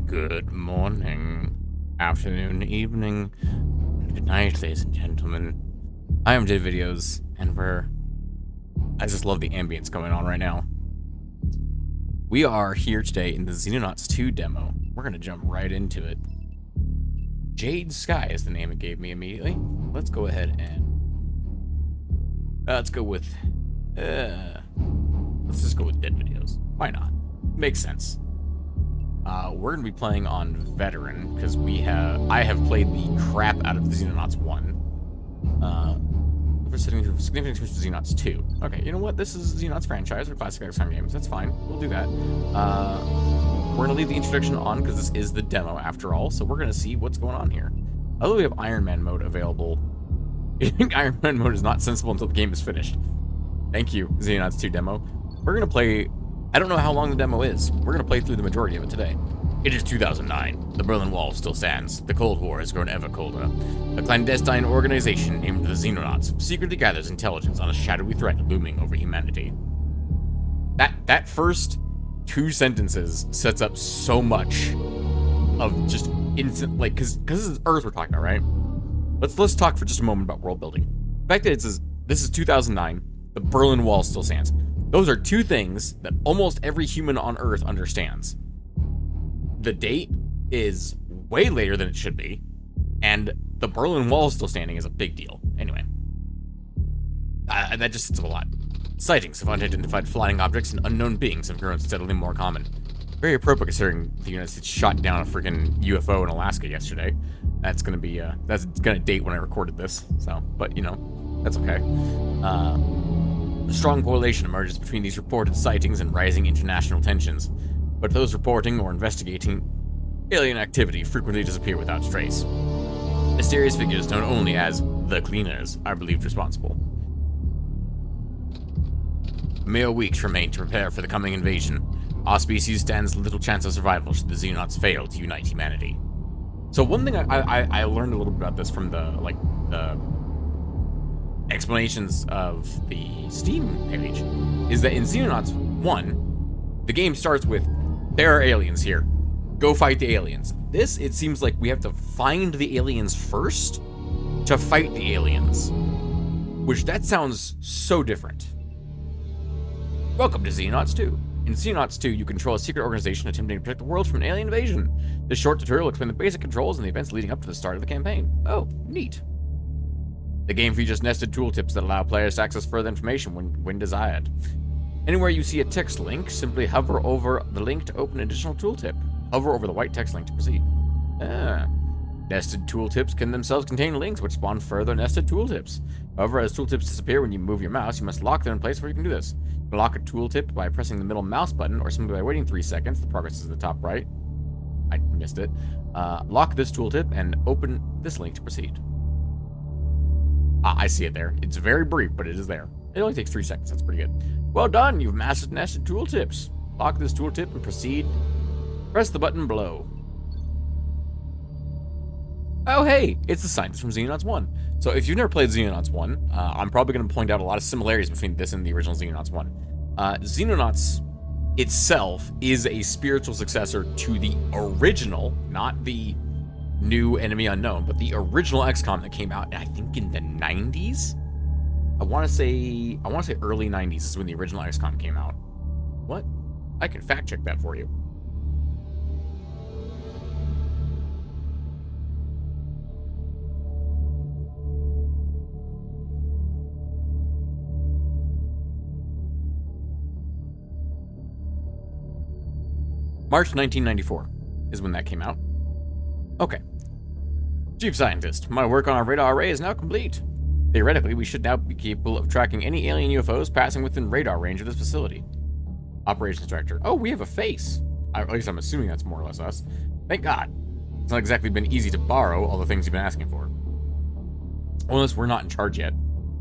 Good morning, afternoon, evening, and good night, ladies and gentlemen. I am Dave Videos, and I just love the ambience going on right now. We are here today in the Xenonauts 2 demo. We're going to jump right into it. Jade Sky is the name it gave me immediately. Let's go ahead and... let's go with... let's just go with Dead Videos. Why not? Makes sense. We're going to be playing on Veteran, because I have played the crap out of the Xenonauts 1. For significant switch to Xenonauts 2. Okay, you know what? This is Xenonauts franchise, or classic XCOM games. That's fine. We'll do that. We're going to leave the introduction on, because this is the demo, after all, so we're going to see what's going on here. Although we have Iron Man mode available, I think Iron Man mode is not sensible until the game is finished. Thank you, Xenonauts 2 demo. We're going to play... I don't know how long the demo is. We're going to play through the majority of it today. It is 2009. The Berlin Wall still stands. The Cold War has grown ever colder. A clandestine organization named the Xenonauts secretly gathers intelligence on a shadowy threat looming over humanity. That first two sentences sets up so much of just instant, like, because this is Earth we're talking about, right? Let's talk for just a moment about world building. The fact that it says this is 2009, the Berlin Wall still stands. Those are two things that almost every human on Earth understands. The date is way later than it should be, and the Berlin Wall still standing is a big deal. Anyway, that just sets up a lot. Sightings of unidentified flying objects and unknown beings have grown steadily more common. Very appropriate considering the United States shot down a freaking UFO in Alaska yesterday. That's gonna be that's gonna date when I recorded this. So, but you know, that's okay. A strong correlation emerges between these reported sightings and rising international tensions, but those reporting or investigating alien activity frequently disappear without trace. Mysterious figures known only as the Cleaners are believed responsible. Mere weeks remain to prepare for the coming invasion. Our species stands little chance of survival should the Xenonauts fail to unite humanity. So one thing I learned a little bit about this from the explanations of the Steam page is that in Xenonauts 1, the game starts with, there are aliens here. Go fight the aliens. This, it seems like we have to find the aliens first to fight the aliens. Which, that sounds so different. Welcome to Xenonauts 2. In Xenonauts 2, you control a secret organization attempting to protect the world from an alien invasion. This short tutorial will explain the basic controls and the events leading up to the start of the campaign. Oh, neat. The game features nested tooltips that allow players to access further information when desired. Anywhere you see a text link, simply hover over the link to open an additional tooltip. Hover over the white text link to proceed. Nested tooltips can themselves contain links which spawn further nested tooltips. However, as tooltips disappear when you move your mouse, you must lock them in place before you can do this. You can lock a tooltip by pressing the middle mouse button or simply by waiting 3 seconds. The progress is at the top right. I missed it. Lock this tooltip and open this link to proceed. I see it there. It's very brief, but it is there. It only takes 3 seconds. That's pretty good. Well done. You've mastered nested tooltips. Lock this tooltip and proceed. Press the button below. Oh, hey, it's the scientist from Xenonauts 1. So if you've never played Xenonauts 1, I'm probably going to point out a lot of similarities between this and the original Xenonauts 1. Xenonauts itself is a spiritual successor to the original, not the new Enemy Unknown, but the original XCOM that came out, I think, in the 90s? I want to say early 90s is when the original XCOM came out. What? I can fact check that for you. March 1994 is when that came out. Okay. Chief Scientist, my work on our radar array is now complete. Theoretically, we should now be capable of tracking any alien UFOs passing within radar range of this facility. Operations Director. Oh, we have a face. At least I'm assuming that's more or less us. Thank God. It's not exactly been easy to borrow all the things you've been asking for. Unless we're not in charge yet.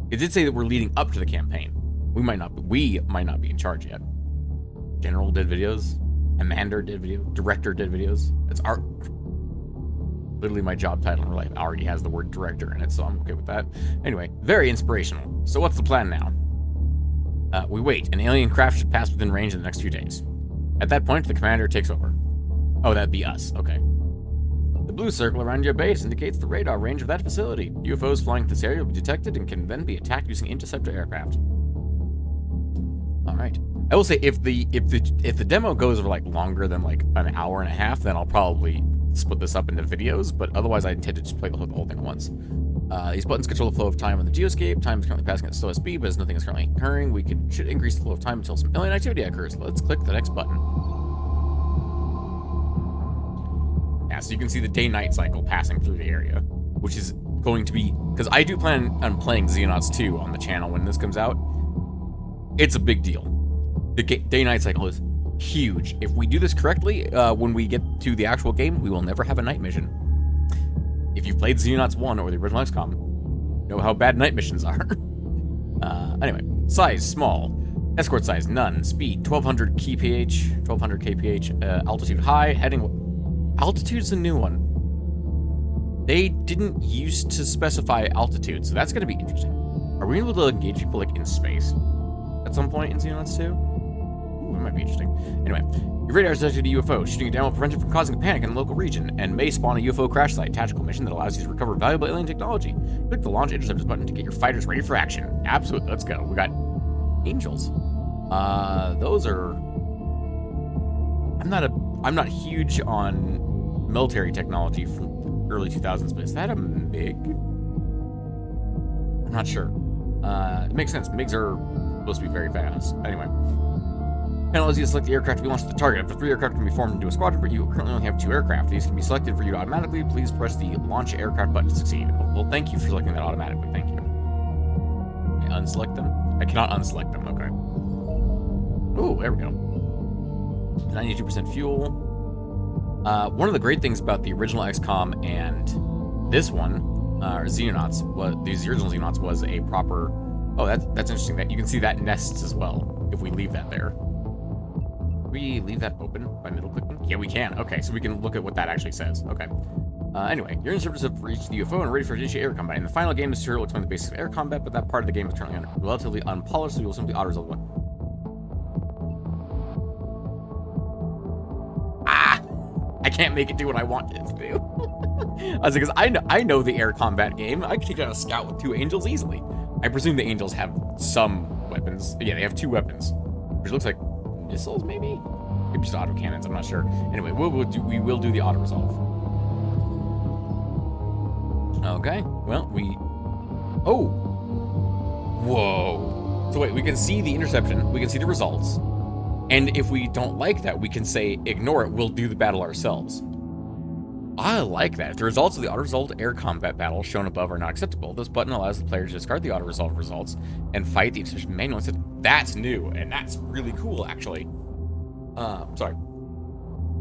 It did say that we're leading up to the campaign. We might not be in charge yet. General did videos. Commander did videos. Director did videos. It's our... Literally my job title in real life already has the word director in it, so I'm okay with that. Anyway, very inspirational. So what's the plan now? We wait. An alien craft should pass within range in the next few days. At that point, the commander takes over. Oh, that'd be us. Okay. The blue circle around your base indicates the radar range of that facility. UFOs flying through this area will be detected and can then be attacked using interceptor aircraft. All right. I will say if the demo goes for like longer than like an hour and a half, then I'll probably split this up into videos. But otherwise, I intend to just play the whole thing at once. These buttons control the flow of time on the geoscape. Time is currently passing at the slowest speed, but as nothing is currently occurring, we should increase the flow of time until some alien activity occurs. Let's click the next button. Yeah, so you can see the day-night cycle passing through the area, which is going to be, because I do plan on playing Xenonauts 2 on the channel when this comes out. It's a big deal. The day-night cycle is huge. If we do this correctly, when we get to the actual game, we will never have a night mission. If you've played Xenonauts 1 or the original XCOM, you know how bad night missions are. Anyway, size, small. Escort size, none. Speed, 1200 kph, 1200 kph. Altitude, high. Heading, altitude's a new one. They didn't used to specify altitude, so that's going to be interesting. Are we able to engage people, like, in space at some point in Xenonauts 2? Ooh, it might be interesting. Anyway, your radar has detected a UFO. Shooting it down will prevent it from causing a panic in the local region, and may spawn a UFO crash site tactical mission that allows you to recover valuable alien technology. Click the launch interceptors button to get your fighters ready for action. Absolutely, let's go. We got angels. Those are... I'm not huge on military technology from early 2000s, but is that a MiG? I'm not sure. It makes sense. MiGs are supposed to be very fast. Anyway. Panel allows you to select the aircraft to be launched at the target. Up to 3 aircraft can be formed into a squadron, but you currently only have 2 aircraft. These can be selected for you automatically. Please press the launch aircraft button to succeed. Well, thank you for selecting that automatically. Thank you. Can I unselect them? I cannot unselect them. Okay. Oh, there we go. 92% fuel. One of the great things about the original XCOM and this one, or Xenonauts, these original Xenonauts was a proper... Oh, that's interesting. That you can see that nests as well if we leave that there. We leave that open by middle clicking? Yeah, we can. Okay, so we can look at what that actually says. Okay. Anyway, your interceptors have reached the UFO and are ready for initiate air combat. In the final game, this tutorial will explain the basics of air combat, but that part of the game is currently relatively unpolished, so you will simply auto-resolve one. Ah! I can't make it do what I want it to do. I was like, because I know the air combat game. I can take out a scout with 2 angels easily. I presume the angels have some weapons. Yeah, they have 2 weapons, which looks like missiles, maybe? Maybe just auto cannons. I'm not sure. Anyway, we will do the auto resolve. Okay. Well, oh. Whoa. So wait, we can see the interception. We can see the results. And if we don't like that, we can say ignore it. We'll do the battle ourselves. I like that. If the results of the auto-resolved air combat battle shown above are not acceptable, this button allows the player to discard the auto-resolved results and fight the interception manually. That's new, and that's really cool, actually. Sorry.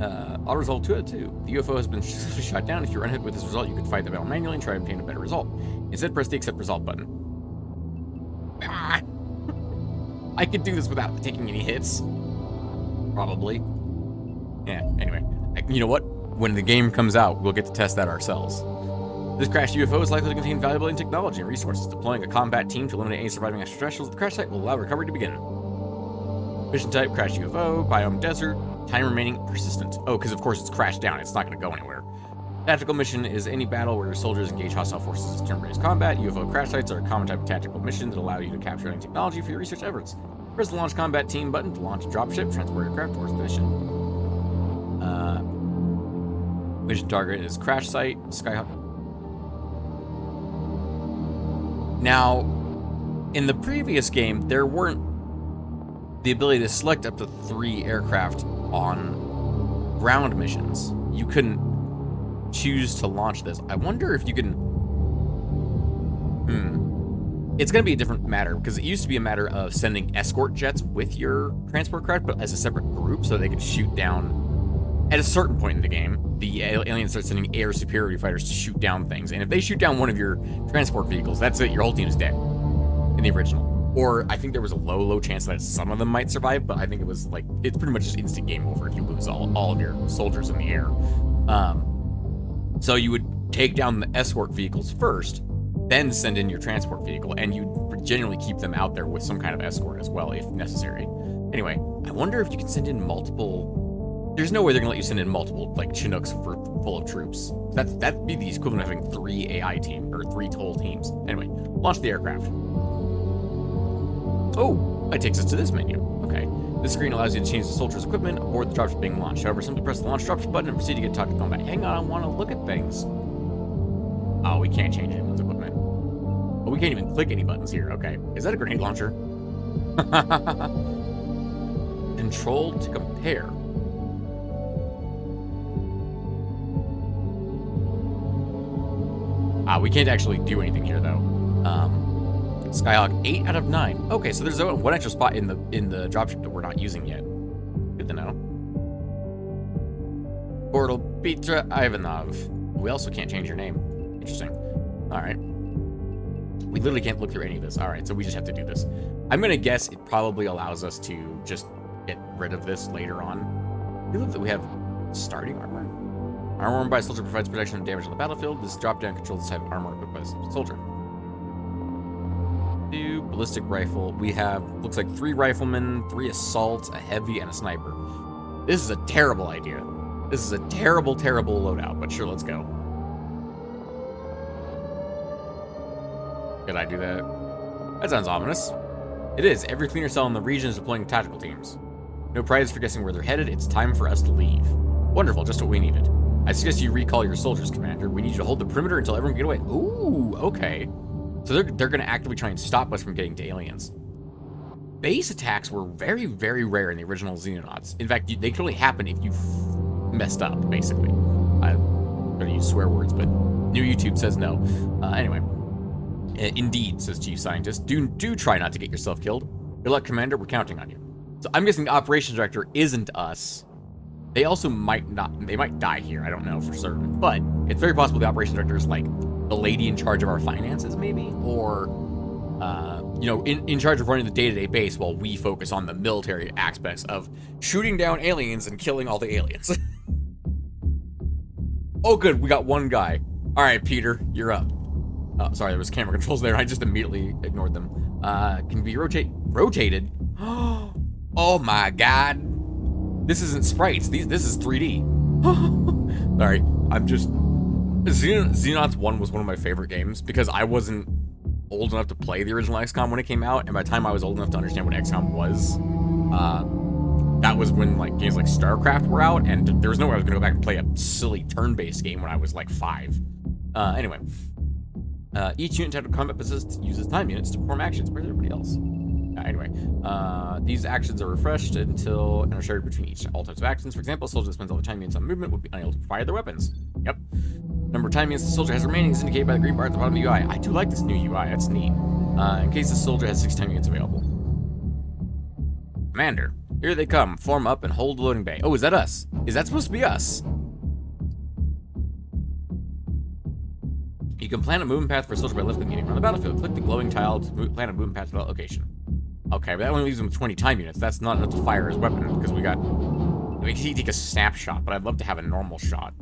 Auto-resolve 2 out of 2. The UFO has been shot down. If you're unhit with this result, you could fight the battle manually and try to obtain a better result. Instead, press the accept result button. Ah! I could do this without taking any hits. Probably. Yeah, anyway. You know what? When the game comes out, we'll get to test that ourselves. This crashed UFO is likely to contain valuable alien technology and resources. Deploying a combat team to eliminate any surviving extraterrestrials at the crash site will allow recovery to begin. Mission type, crashed UFO, biome desert, time remaining persistent. Oh, because of course it's crashed down, it's not going to go anywhere. Tactical mission is any battle where your soldiers engage hostile forces in turn-based combat. UFO crash sites are a common type of tactical mission that allow you to capture alien technology for your research efforts. Press the launch combat team button to launch a dropship, transport aircraft towards the mission. Mission target is crash site, Skyhawk. Now, in the previous game, there weren't the ability to select up to 3 aircraft on ground missions. You couldn't choose to launch this. I wonder if you can... It's going to be a different matter, because it used to be a matter of sending escort jets with your transport craft, but as a separate group, so they could shoot down... At a certain point in the game, the aliens start sending air superiority fighters to shoot down things. And if they shoot down one of your transport vehicles, that's it. Your whole team is dead in the original. Or I think there was a low chance that some of them might survive, but I think it was like, it's pretty much just instant game over if you lose all of your soldiers in the air. So you would take down the escort vehicles first, then send in your transport vehicle, and you generally keep them out there with some kind of escort as well, if necessary. Anyway, I wonder if you can send in multiple There's no way they're gonna let you send in multiple, like, Chinooks full of troops. That'd be the equivalent of having 3 AI team, or 3 total teams. Anyway, launch the aircraft. Oh, that takes us to this menu. Okay. This screen allows you to change the soldier's equipment aboard the dropship being launched. However, simply press the launch dropship button and proceed to get tactical combat. Hang on, I want to look at things. Oh, we can't change anyone's equipment. Oh, we can't even click any buttons here. Okay. Is that a grenade launcher? Control to compare. We can't actually do anything here, though. Skyhawk, 8 out of 9. Okay, so there's one extra spot in the dropship that we're not using yet. Good to know. Portal Petra Ivanov. We also can't change your name. Interesting. All right. We literally can't look through any of this. All right, so we just have to do this. I'm gonna guess it probably allows us to just get rid of this later on. I love that we have starting armor. Armor worn by a soldier provides protection and damage on the battlefield. This drop-down controls the type of armor equipped by the soldier. Two ballistic rifle. We have, looks like 3 riflemen, 3 assaults, a heavy, and a sniper. This is a terrible idea. This is a terrible, terrible loadout, but sure, let's go. Did I do that? That sounds ominous. It is. Every cleaner cell in the region is deploying tactical teams. No prize for guessing where they're headed. It's time for us to leave. Wonderful, just what we needed. I suggest you recall your soldiers, Commander. We need you to hold the perimeter until everyone can get away. Ooh, okay. So they're going to actively try and stop us from getting to aliens. Base attacks were very, very rare in the original Xenonauts. In fact, they could only happen if you messed up, basically. I'm going to use swear words, but new YouTube says no. Anyway. Indeed, says Chief Scientist. Do try not to get yourself killed. Good luck, Commander. We're counting on you. So I'm guessing the Operations Director isn't us. They also might not. They might die here. I don't know for certain. But it's very possible the Operations Director is like the lady in charge of our finances, maybe? Or, you know, in charge of running the day-to-day base while we focus on the military aspects of shooting down aliens and killing all the aliens. Oh, good. We got one guy. All right, Peter, you're up. Oh, sorry, there was camera controls there. I just immediately ignored them. Can be rotated. Oh my god. This isn't sprites. This is 3D. Sorry, I'm just... Xenonauts 1 was one of my favorite games because I wasn't old enough to play the original XCOM when it came out, and by the time I was old enough to understand what XCOM was, that was when like games like StarCraft were out, and there was no way I was going to go back and play a silly turn-based game when I was like 5. Anyway. Each unit type of combat assist uses time units to perform actions. Where's everybody else? Anyway, these actions are refreshed until and are shared between all types of actions. For example, a soldier that spends all the time units on movement would be unable to fire their weapons. Yep. Number of time units the soldier has remaining is indicated by the green bar at the bottom of the UI. I do like this new UI. That's neat. In case the soldier has 6 time units available. Commander, here they come. Form up and hold the loading bay. Oh, is that us? Is that supposed to be us? You can plan a movement path for a soldier by left-clicking around the battlefield. Click the glowing tile to plan a movement path to that location. Okay, but that only leaves him with 20 time units. That's not enough to fire his weapon because we got... We can take a snapshot, but I'd love to have a normal shot.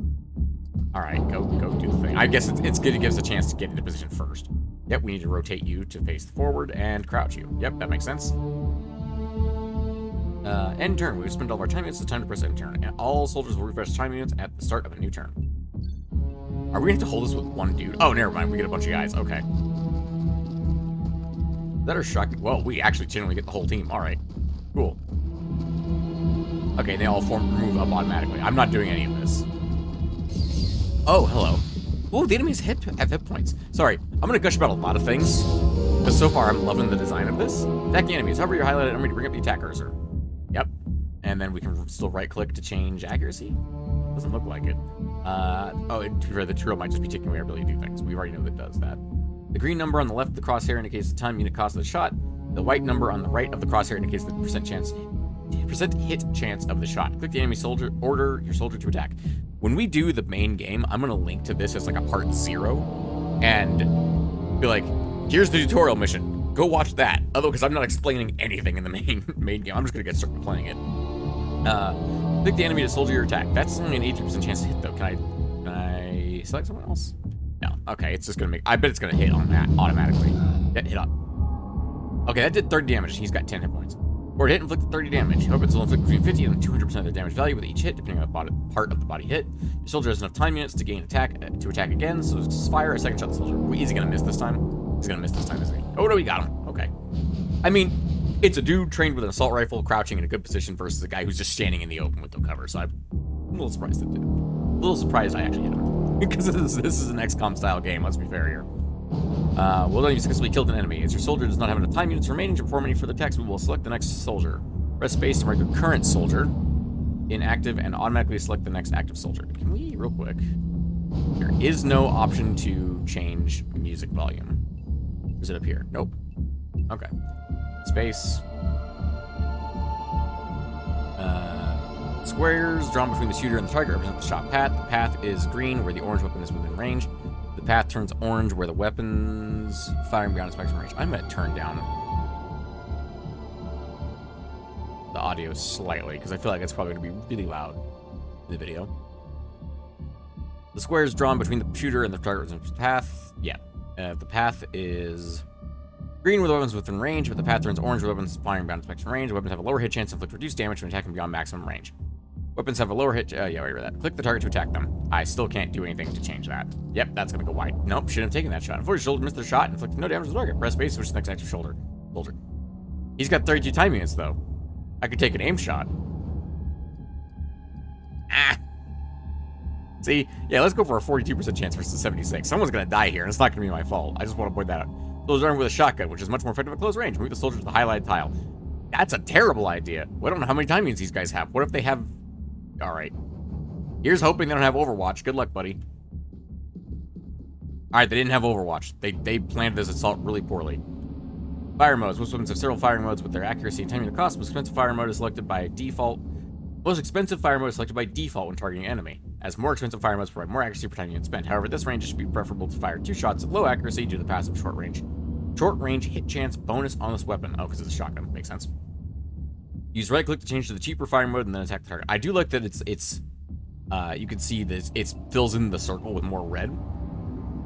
All right, go do the thing. I guess it's good to give us a chance to get into position first. Yep, we need to rotate you to face forward and crouch you. Yep, that makes sense. End turn. We've spent all of our time units. It's time to press end turn. And all soldiers will refresh time units at the start of a new turn. Are we going to have to hold this with one dude? Oh, never mind. We get a bunch of guys. Okay. Is that our shock? Well, we actually generally get the whole team. All right. Cool. Okay, they all move up automatically. I'm not doing any of this. Oh, hello. Oh, the enemies have hit points. Sorry, I'm going to gush about a lot of things. Because so far, I'm loving the design of this. Attacking enemies. Hover your highlighted enemy to bring up the attack cursor. Yep. And then we can still right-click to change accuracy. Doesn't look like it. Oh, to be fair, the turtle might just be taking away our ability to do things. We already know that does that. The green number on the left of the crosshair indicates the time unit cost of the shot. The white number on the right of the crosshair indicates the percent hit chance of the shot. Click the enemy soldier, order your soldier to attack. When we do the main game, I'm gonna link to this as like a part 0 and be like, here's the tutorial mission. Go watch that. Although, because I'm not explaining anything in the main game, I'm just gonna get started playing it. Click the enemy to soldier your attack. That's only an 80% chance to hit, though. Can I select someone else? No. Okay, it's just gonna make... I bet it's gonna hit on that automatically. Yeah, hit up. Okay, that did 30 damage. He's got 10 hit points. Or hit inflicted 30 damage. Weapons will inflict between 50 and 200% of their damage value with each hit, depending on the part of the body hit. Your soldier has enough time units to gain attack again, so just fire a second shot at the soldier. Is he gonna miss this time? He's gonna miss this time, isn't he? Oh no, we got him. Okay. I mean, it's a dude trained with an assault rifle, crouching in a good position, versus a guy who's just standing in the open with no cover. So I'm a little surprised it did. A little surprised I actually hit him. Because this is an XCOM style game, let's be fair here. Well done, you successfully killed an enemy. As your soldier does not have enough time units remaining to perform any further attacks, we will select the next soldier. Press space to mark your current soldier inactive and automatically select the next active soldier. Can we, real quick? There is no option to change music volume. Is it up here? Nope. Okay. Space. Squares drawn between the shooter and the target represent the shot path. The path is green where the orange weapon is within range. The path turns orange where the weapon's firing beyond its maximum range. I'm going to turn down the audio slightly because I feel like it's probably going to be really loud in the video. The square is drawn between the shooter and the target path. Yeah. The path is green where the weapon's within range, but the path turns orange where the weapon's firing beyond its maximum range. Weapons have a lower hit chance to inflict reduced damage when attacking beyond maximum range. Weapons have a lower hit... yeah, wait for that. Click the target to attack them. I still can't do anything to change that. Yep, that's going to go wide. Nope, shouldn't have taken that shot. Unfortunately, shoulder missed their shot and inflicted no damage to the target. Press space, switch to the next active soldier. He's got 32 time units, though. I could take an aim shot. Ah. See? Yeah, let's go for a 42% chance versus 76. Someone's going to die here, and it's not going to be my fault. I just want to point that out. Soldiers armed with a shotgun, which is much more effective at close range. Move the soldier to the highlighted tile. That's a terrible idea. Well, I don't know how many time units these guys have. What if they have... Alright. Here's hoping they don't have Overwatch. Good luck, buddy. Alright, they didn't have Overwatch. They planned this assault really poorly. Fire modes. Most weapons have several firing modes with their accuracy and timing to cost. Most expensive fire mode is selected by default. Most expensive fire mode is selected by default when targeting an enemy, as more expensive fire modes provide more accuracy per time unit spent. However, this range should be preferable to fire 2 shots of low accuracy due to the passive short range hit chance bonus on this weapon. Oh, because it's a shotgun. Makes sense. Use right click to change to the cheaper firing mode and then attack the target. I do like that it's you can see this, it fills in the circle with more red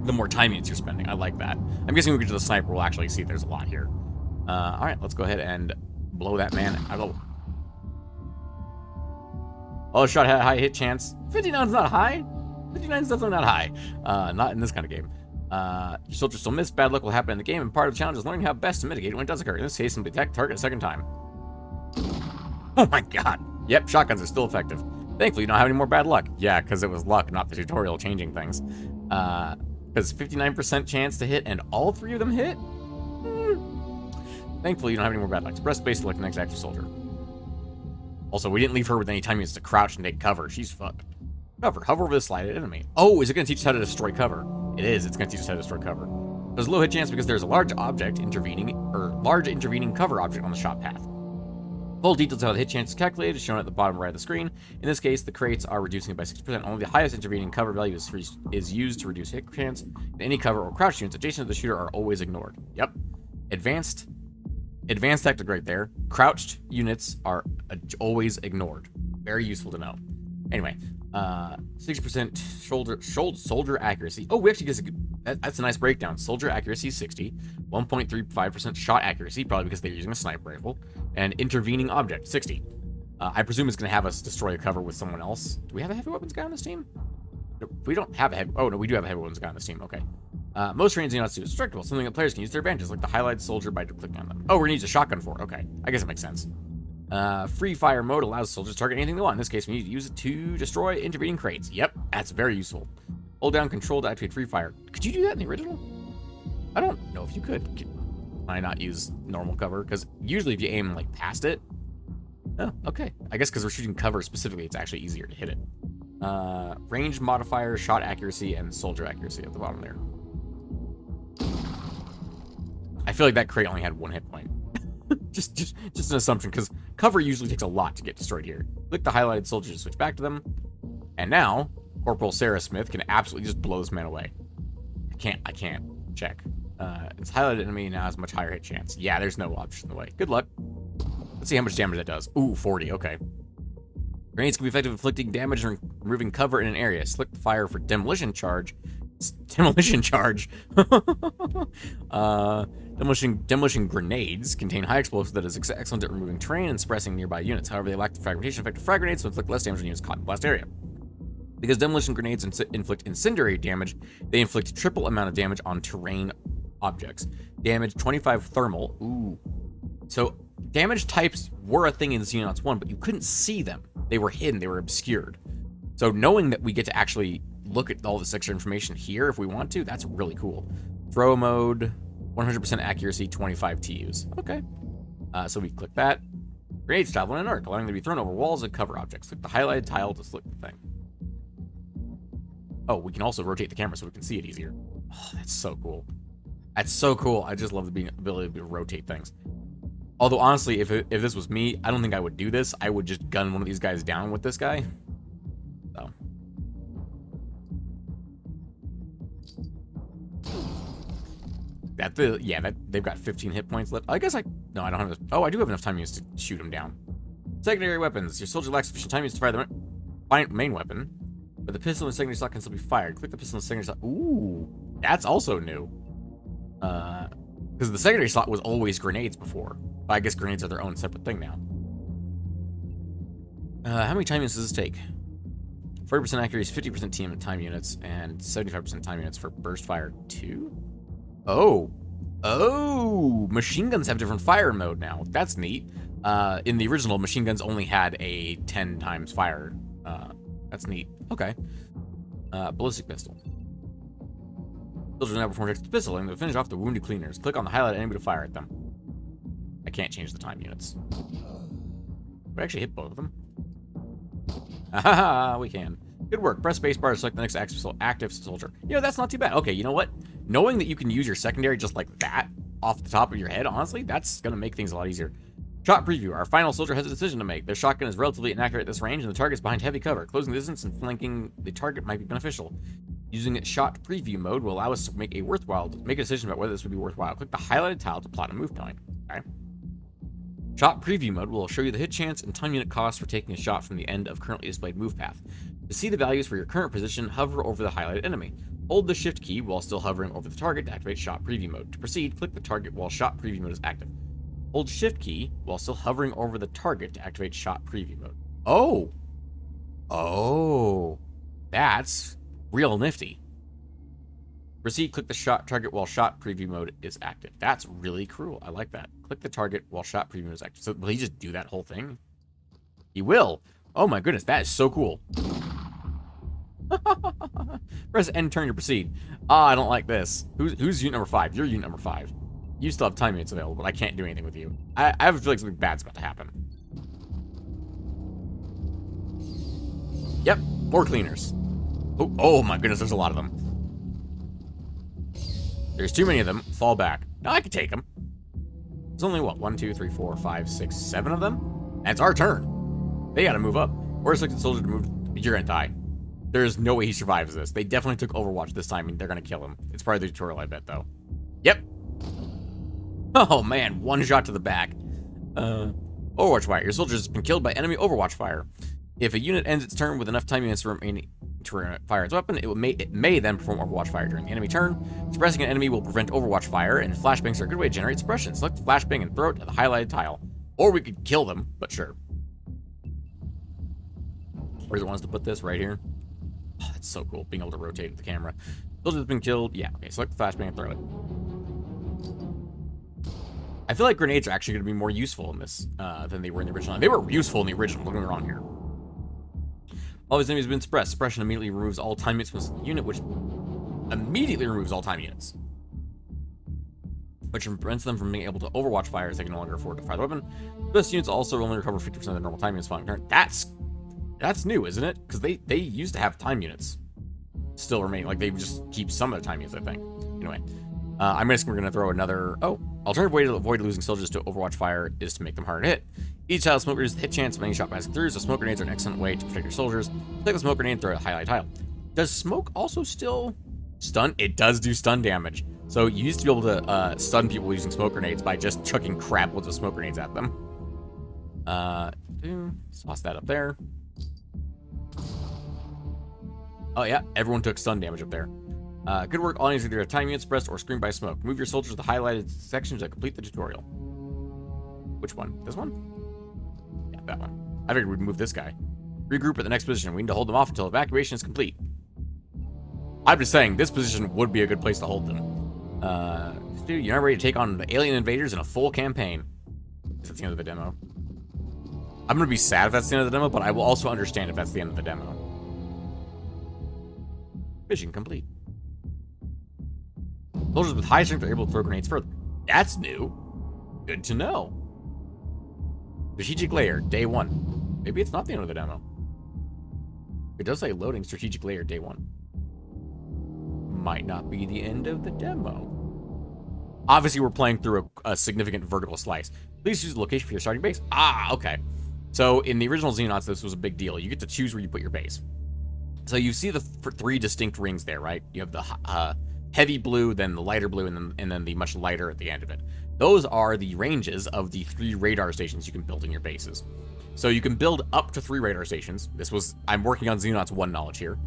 the more time units you're spending. I like that. I'm guessing when we get to the sniper, we'll actually see there's a lot here. Alright, let's go ahead and blow that man. Oh, shot had a high hit chance. 59's not high. 59's definitely not high. Not in this kind of game. Your soldier still missed. Bad luck will happen in the game, and part of the challenge is learning how best to mitigate it when it does occur. In this case, simply attack the target a second time. Oh my god. Yep, shotguns are still effective. Thankfully, you don't have any more bad luck. Yeah, because it was luck, not the tutorial changing things. Because 59% chance to hit, and all 3 of them hit? Thankfully, you don't have any more bad luck. So press space to select the next active soldier. Also, we didn't leave her with any time units to crouch and take cover. She's fucked. Cover. Hover over the slided enemy. Oh, is it going to teach us how to destroy cover? It is. It's going to teach us how to destroy cover. There's a low hit chance because there's a large intervening cover object on the shot path. Full details of how the hit chance is calculated is shown at the bottom right of the screen. In this case, the crates are reducing it by 60%. Only the highest intervening cover value is used to reduce hit chance. And any cover or crouch units adjacent to the shooter are always ignored. Yep. Advanced tactic right there. Crouched units are always ignored. Very useful to know. Anyway, 60% soldier accuracy. Oh, we actually get that's a nice breakdown. Soldier accuracy 60, 1.35% shot accuracy, probably because they're using a sniper rifle, and intervening object 60. I presume it's going to have us destroy a cover with someone else. Do we have a heavy weapons guy on this team? No, we don't have a heavy. Oh no, we do have a heavy weapons guy on this team. Okay. Most range Xenonauts do is destructible, something that players can use their advantages, like the highlighted soldier by clicking on them. Oh, we're gonna use a shotgun for it. Okay, I guess it makes sense. Free fire mode allows soldiers to target anything they want. In this case, we need to use it to destroy intervening crates. Yep, that's very useful. Hold down control to activate free fire. Could you do that in the original? I don't know if you could. Can I not use normal cover? Because usually if you aim like past it. Oh, okay. I guess because we're shooting cover specifically, it's actually easier to hit it. Range modifier, shot accuracy, and soldier accuracy at the bottom there. I feel like that crate only had 1 hit point. just an assumption, because cover usually takes a lot to get destroyed here. Click the highlighted soldier to switch back to them. And now, Corporal Sarah Smith can absolutely just blow this man away. I can't. Check. It's highlighted enemy now has much higher hit chance. Yeah, there's no option in the way. Good luck. Let's see how much damage that does. Ooh, 40, okay. Grenades can be effective at inflicting damage and removing cover in an area. Select the fire for demolition charge Demolition charge. Demolition grenades contain high explosive that is excellent at removing terrain and suppressing nearby units. However, they lack the fragmentation effect of frag grenades, so inflict less damage on units caught in the blast area. Because demolition grenades inflict incendiary damage, they inflict triple amount of damage on terrain objects. Damage 25 thermal. Ooh. So damage types were a thing in Xenonauts 1, but you couldn't see them. They were hidden, they were obscured. So knowing that we get to actually look at all this extra information here if we want to, that's really cool. Throw mode, 100% accuracy, 25 TUs. Okay. So we click that. Grenades travel in an arc, allowing them to be thrown over walls and cover objects. Click the highlighted tile to select the thing. Oh, we can also rotate the camera so we can see it easier. Oh, that's so cool. That's so cool. I just love the ability to rotate things. Although, honestly, if this was me, I don't think I would do this. I would just gun one of these guys down with this guy. So. They've got 15 hit points left. I guess no, I don't have this. Oh, I do have enough time use to shoot them down. Secondary weapons. Your soldier lacks sufficient time use to fire the main weapon, but the pistol and secondary slot can still be fired. Click the pistol and secondary slot. Ooh, that's also new. Because the secondary slot was always grenades before. But I guess grenades are their own separate thing now. How many time units does this take? 40% accuracy, 50% time units, and 75% time units for burst fire 2? Oh, machine guns have different fire mode now. That's neat. In the original, machine guns only had a 10 times fire. That's neat. Okay. Ballistic pistol. Soldiers now perform the pistol, and to finish off the wounded cleaners. Click on the highlighted enemy to fire at them. I can't change the time units. We actually hit both of them. Haha, we can. Good work. Press spacebar to select the next active soldier. You know, that's not too bad. Okay, you know what? Knowing that you can use your secondary just like that off the top of your head, honestly, that's going to make things a lot easier. Shot preview. Our final soldier has a decision to make. Their shotgun is relatively inaccurate at this range, and the target's behind heavy cover. Closing the distance and flanking the target might be beneficial. Using its shot preview mode will allow us to make a decision about whether this would be worthwhile. Click the highlighted tile to plot a move point. Okay. Shot preview mode will show you the hit chance and time unit cost for taking a shot from the end of currently displayed move path. To see the values for your current position, hover over the highlighted enemy. Hold the shift key while still hovering over the target to activate shot preview mode. To proceed, click the target while shot preview mode is active. Hold shift key while still hovering over the target to activate shot preview mode. Oh, that's real nifty. Proceed, click the shot target while shot preview mode is active. That's really cool. I like that. Click the target while shot preview mode is active. So will he just do that whole thing? He will. Oh my goodness, that is so cool. Press N turn to proceed. I don't like this. Who's unit number 5? You're unit number 5. You still have time units available, but I can't do anything with you. I have a feeling something bad's about to happen. Yep, more cleaners. Oh my goodness, there's a lot of them. There's too many of them. Fall back. No, I can take them. There's only, what, 1, 2, 3, 4, 5, 6, 7 of them? And it's our turn. They gotta move up. Or select the soldier to move. You're gonna die. There's no way he survives this. They definitely took Overwatch this time, and they're gonna kill him. It's part of the tutorial, I bet, though. Yep. Oh, man. One shot to the back. Overwatch fire. Your soldier has been killed by enemy Overwatch fire. If a unit ends its turn with enough time units remaining to fire its weapon, it may then perform Overwatch fire during the enemy turn. Suppressing an enemy will prevent Overwatch fire, and flashbangs are a good way to generate suppression. Select the flashbang and throw it to the highlighted tile. Or we could kill them, but sure. Where's it wants to put this? Right here. Oh, that's so cool, being able to rotate the camera. Soldier's been killed. Yeah, okay, select the flashbang and throw it. I feel like grenades are actually going to be more useful in this than they were in the original. They were useful in the original, don't get me wrong here. All these enemies have been suppressed. Suppression immediately removes all time units from the unit, which immediately removes all time units. Which prevents them from being able to Overwatch fire as they can no longer afford to fire the weapon. Those units also only recover 50% of their normal time units following turn. That's new, isn't it? Because they used to have time units still remain. Like, they just keep some of the time units, I think. Anyway, we're going to throw another... Oh, alternative way to avoid losing soldiers to Overwatch fire is to make them harder to hit. Each tile of smoke grenades hit chance of any shot passing through, so smoke grenades are an excellent way to protect your soldiers. Take the smoke grenade and throw it at a highlight tile. Does smoke also still stun? It does do stun damage. So you used to be able to stun people using smoke grenades by just chucking crap loads of smoke grenades at them. Toss that up there. Oh yeah, everyone took stun damage up there. Good work. All enemies are either time units suppressed or screened by smoke. Move your soldiers to the highlighted sections to complete the tutorial. Which one? This one? Yeah, that one. I figured we'd move this guy. Regroup at the next position. We need to hold them off until evacuation is complete. I'm just saying, this position would be a good place to hold them. Dude, you're not ready to take on the alien invaders in a full campaign. Is that the end of the demo? I'm going to be sad if that's the end of the demo, but I will also understand if that's the end of the demo. Mission complete. Soldiers with high strength are able to throw grenades further. That's new. Good to know. Strategic layer, day 1. Maybe it's not the end of the demo. It does say loading strategic layer, day 1. Might not be the end of the demo. Obviously, we're playing through a significant vertical slice. Please choose the location for your starting base. Ah, okay. So in the original Xenonauts, this was a big deal. You get to choose where you put your base. So you see the 3 distinct rings there, right? You have the heavy blue, then the lighter blue, and then the much lighter at the end of it. Those are the ranges of the 3 radar stations you can build in your bases. So you can build up to 3 radar stations. I'm working on Xenonauts 1 knowledge here.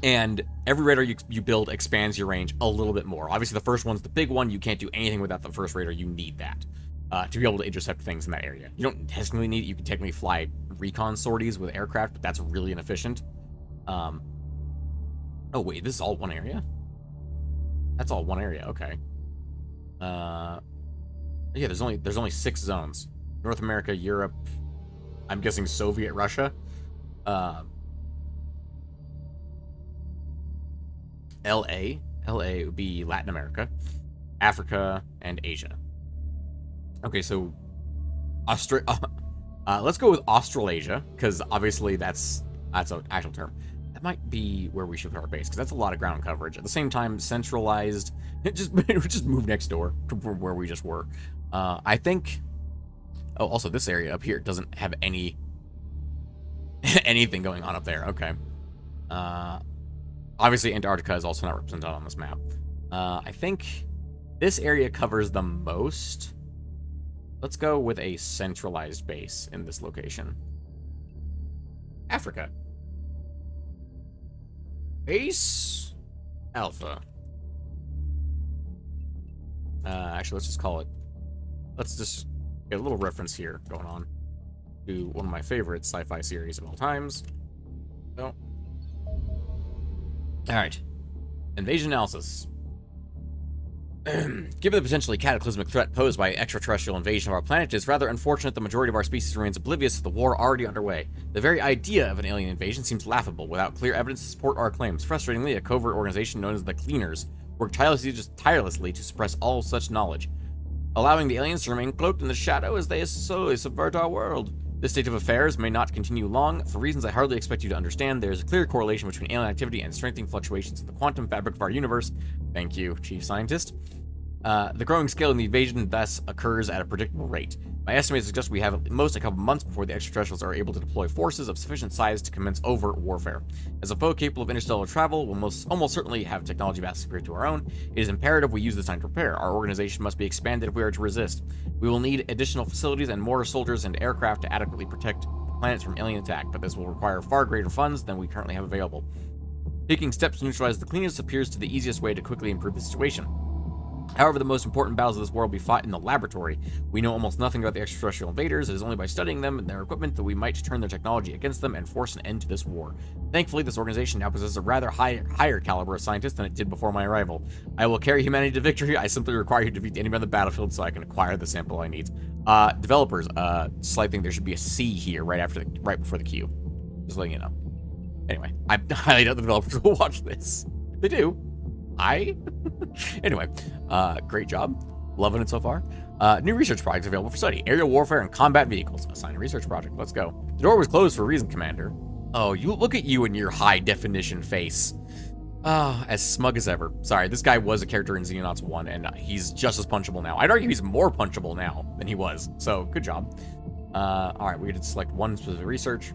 And every radar you build expands your range a little bit more. Obviously, the first one's the big one. You can't do anything without the first radar. You need that to be able to intercept things in that area. You don't technically need it. You can technically fly recon sorties with aircraft, but that's really inefficient. Oh, wait, this is all one area? That's all one area, okay. Yeah, there's only 6 zones. North America, Europe, I'm guessing Soviet Russia. LA would be Latin America, Africa, and Asia. Okay, so let's go with Australasia, because obviously that's an actual term. That might be where we should put our base, because that's a lot of ground coverage. At the same time, centralized, just move next door from where we just were. I think. Oh, also this area up here doesn't have anything going on up there. Okay. Obviously, Antarctica is also not represented on this map. I think this area covers the most. Let's go with a centralized base in this location. Africa. Base Alpha. Actually, let's just call it. Let's just get a little reference here going on to one of my favorite sci-fi series of all times. No. Alright. Invasion analysis. Given the potentially cataclysmic threat posed by extraterrestrial invasion of our planet, it is rather unfortunate the majority of our species remains oblivious to the war already underway. The very idea of an alien invasion seems laughable, without clear evidence to support our claims. Frustratingly, a covert organization known as the Cleaners work tirelessly to suppress all such knowledge, allowing the aliens to remain cloaked in the shadow as they slowly subvert our world. This state of affairs may not continue long. For reasons I hardly expect you to understand, there is a clear correlation between alien activity and strengthening fluctuations in the quantum fabric of our universe. Thank you, Chief Scientist. The growing scale of the invasion thus occurs at a predictable rate. My estimates suggest we have at most a couple months before the extraterrestrials are able to deploy forces of sufficient size to commence overt warfare. As a foe capable of interstellar travel will almost certainly have technology vastly superior to our own, it is imperative we use this time to prepare. Our organization must be expanded if we are to resist. We will need additional facilities and more soldiers and aircraft to adequately protect the planets from alien attack, but this will require far greater funds than we currently have available. Taking steps to neutralize the Cleaners appears to the easiest way to quickly improve the situation. However, the most important battles of this war will be fought in the laboratory. We know almost nothing about the extraterrestrial invaders. It is only by studying them and their equipment that we might turn their technology against them and force an end to this war. Thankfully, this organization now possesses a rather higher caliber of scientists than it did before my arrival. I will carry humanity to victory. I simply require you to defeat the enemy on the battlefield so I can acquire the sample I need. Developers, slight thing, there should be a C here right before the Q. Just letting you know. Anyway, I highly doubt the developers will watch this. If they do. Anyway, great job. Loving it so far. New research projects available for study. Aerial warfare and combat vehicles. Assign a research project. Let's go. The door was closed for a reason, Commander. Oh, you look at you and your high definition face. As smug as ever. Sorry, this guy was a character in Xenonauts 1, and he's just as punchable now. I'd argue he's more punchable now than he was. So, good job. Alright, we get to select one specific research.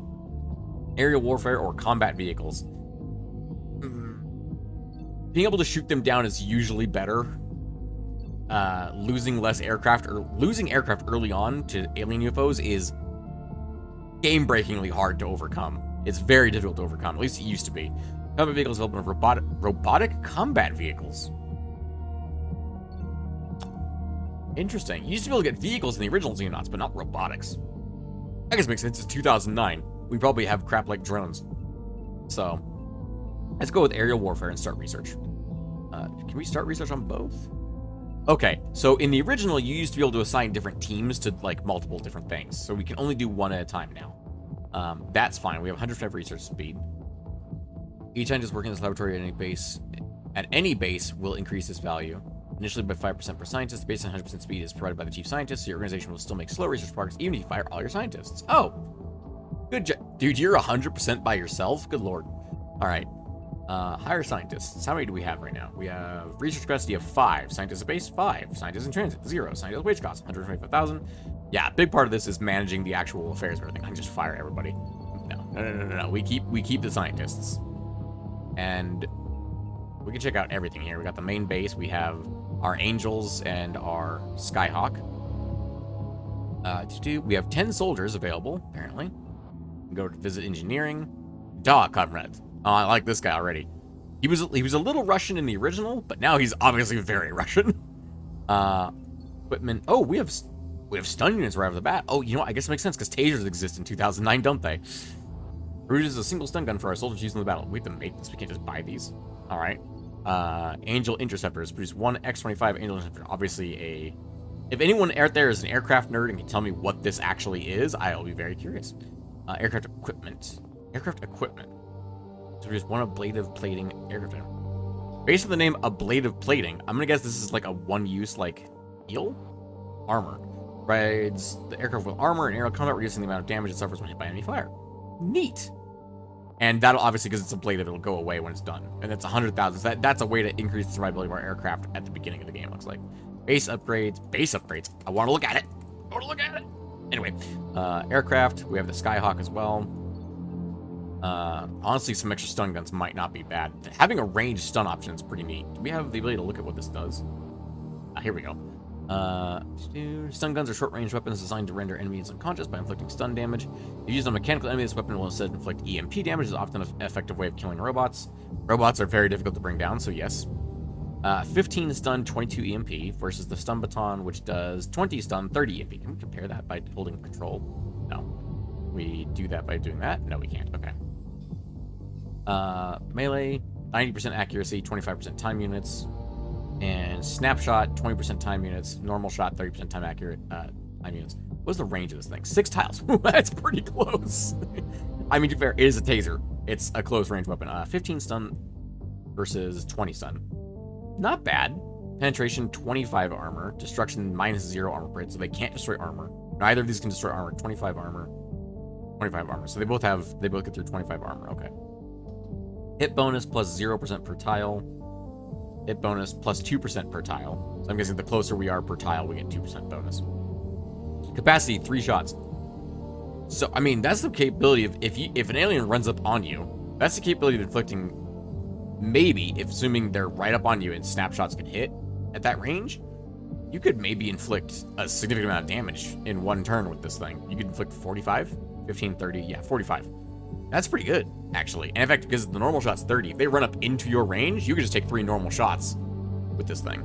Aerial warfare or combat vehicles. Being able to shoot them down is usually better. Losing aircraft early on to alien UFOs is game-breakingly hard to overcome. It's very difficult to overcome. At least it used to be. Combat vehicles available with robotic combat vehicles. Interesting. You used to be able to get vehicles in the original Xenonauts, but not robotics. I guess it makes sense. It's 2009. We probably have crap like drones. So, let's go with aerial warfare and start research. Can we start research on both? Okay, so in the original, you used to be able to assign different teams to, like, multiple different things. So we can only do one at a time now. That's fine. We have 100% research speed. Each scientist working in this laboratory at any base will increase this value. Initially by 5% per scientist, based on 100% speed is provided by the chief scientist, so your organization will still make slow research progress even if you fire all your scientists. Oh! Good job. Dude, you're 100% by yourself? Good lord. Alright. Hire scientists. How many do we have right now? We have research capacity of 5. Scientists at base, 5. Scientists in transit, 0. Scientists wage cost, 125,000. Yeah, a big part of this is managing the actual affairs of everything. I can just fire everybody. No. We keep the scientists. And we can check out everything here. We got the main base. We have our Angels and our Skyhawk. We have 10 soldiers available, apparently. We can go to visit engineering. Duh, comrades. Oh, I like this guy already. He was a little Russian in the original, but now he's obviously very Russian. Equipment. Oh, we have stun units right off the bat. Oh, you know what? I guess it makes sense because tasers exist in 2009, don't they? Produces a single stun gun for our soldiers used in the battle. We have to make this. We can't just buy these. All right. Angel interceptors produce 1 X-25 Angel interceptor. Obviously if anyone out there is an aircraft nerd and can tell me what this actually is, I'll be very curious. Aircraft equipment. So produce 1 ablative plating aircraft. Based on the name ablative plating, I'm gonna guess this is like a one-use like steel armor. Provides the aircraft with armor and aerial combat, reducing the amount of damage it suffers when hit by enemy fire. Neat. And that'll obviously, because it's ablative, it'll go away when it's done. And that's 100,000. So that's a way to increase the survivability of our aircraft at the beginning of the game, looks like. Base upgrades. I want to look at it. Anyway, aircraft. We have the Skyhawk as well. Honestly, some extra stun guns might not be bad. Having a ranged stun option is pretty neat. Do we have the ability to look at what this does? Here we go. Stun guns are short-range weapons designed to render enemies unconscious by inflicting stun damage. If used on mechanical enemies, this weapon will instead inflict EMP damage. Is often an effective way of killing robots. Robots are very difficult to bring down, so yes. 15 stun, 22 EMP versus the stun baton, which does 20 stun, 30 EMP. Can we compare that by holding control? No. We do that by doing that? No, we can't. Okay. Melee, 90% accuracy, 25% time units. And snapshot, 20% time units. Normal shot, 30% time accurate time units. What's the range of this thing? 6 tiles. That's pretty close. I mean, to be fair, it is a taser. It's a close range weapon. 15 stun versus 20 stun. Not bad. Penetration, 25 armor. Destruction, -0 armor per hit, so they can't destroy armor. Neither of these can destroy armor. 25 armor. 25 armor. So they both get through 25 armor. Okay. Hit bonus plus 0% per tile. Hit bonus plus 2% per tile. So I'm guessing the closer we are per tile, we get 2% bonus. Capacity, 3 shots. So, I mean, that's the capability of, if an alien runs up on you, that's the capability of inflicting, maybe, if assuming they're right up on you and snapshots can hit at that range, you could maybe inflict a significant amount of damage in one turn with this thing. You could inflict 45, 15, 30, yeah, 45. That's pretty good, actually. And in fact, because the normal shot's 30, if they run up into your range, you could just take 3 normal shots with this thing.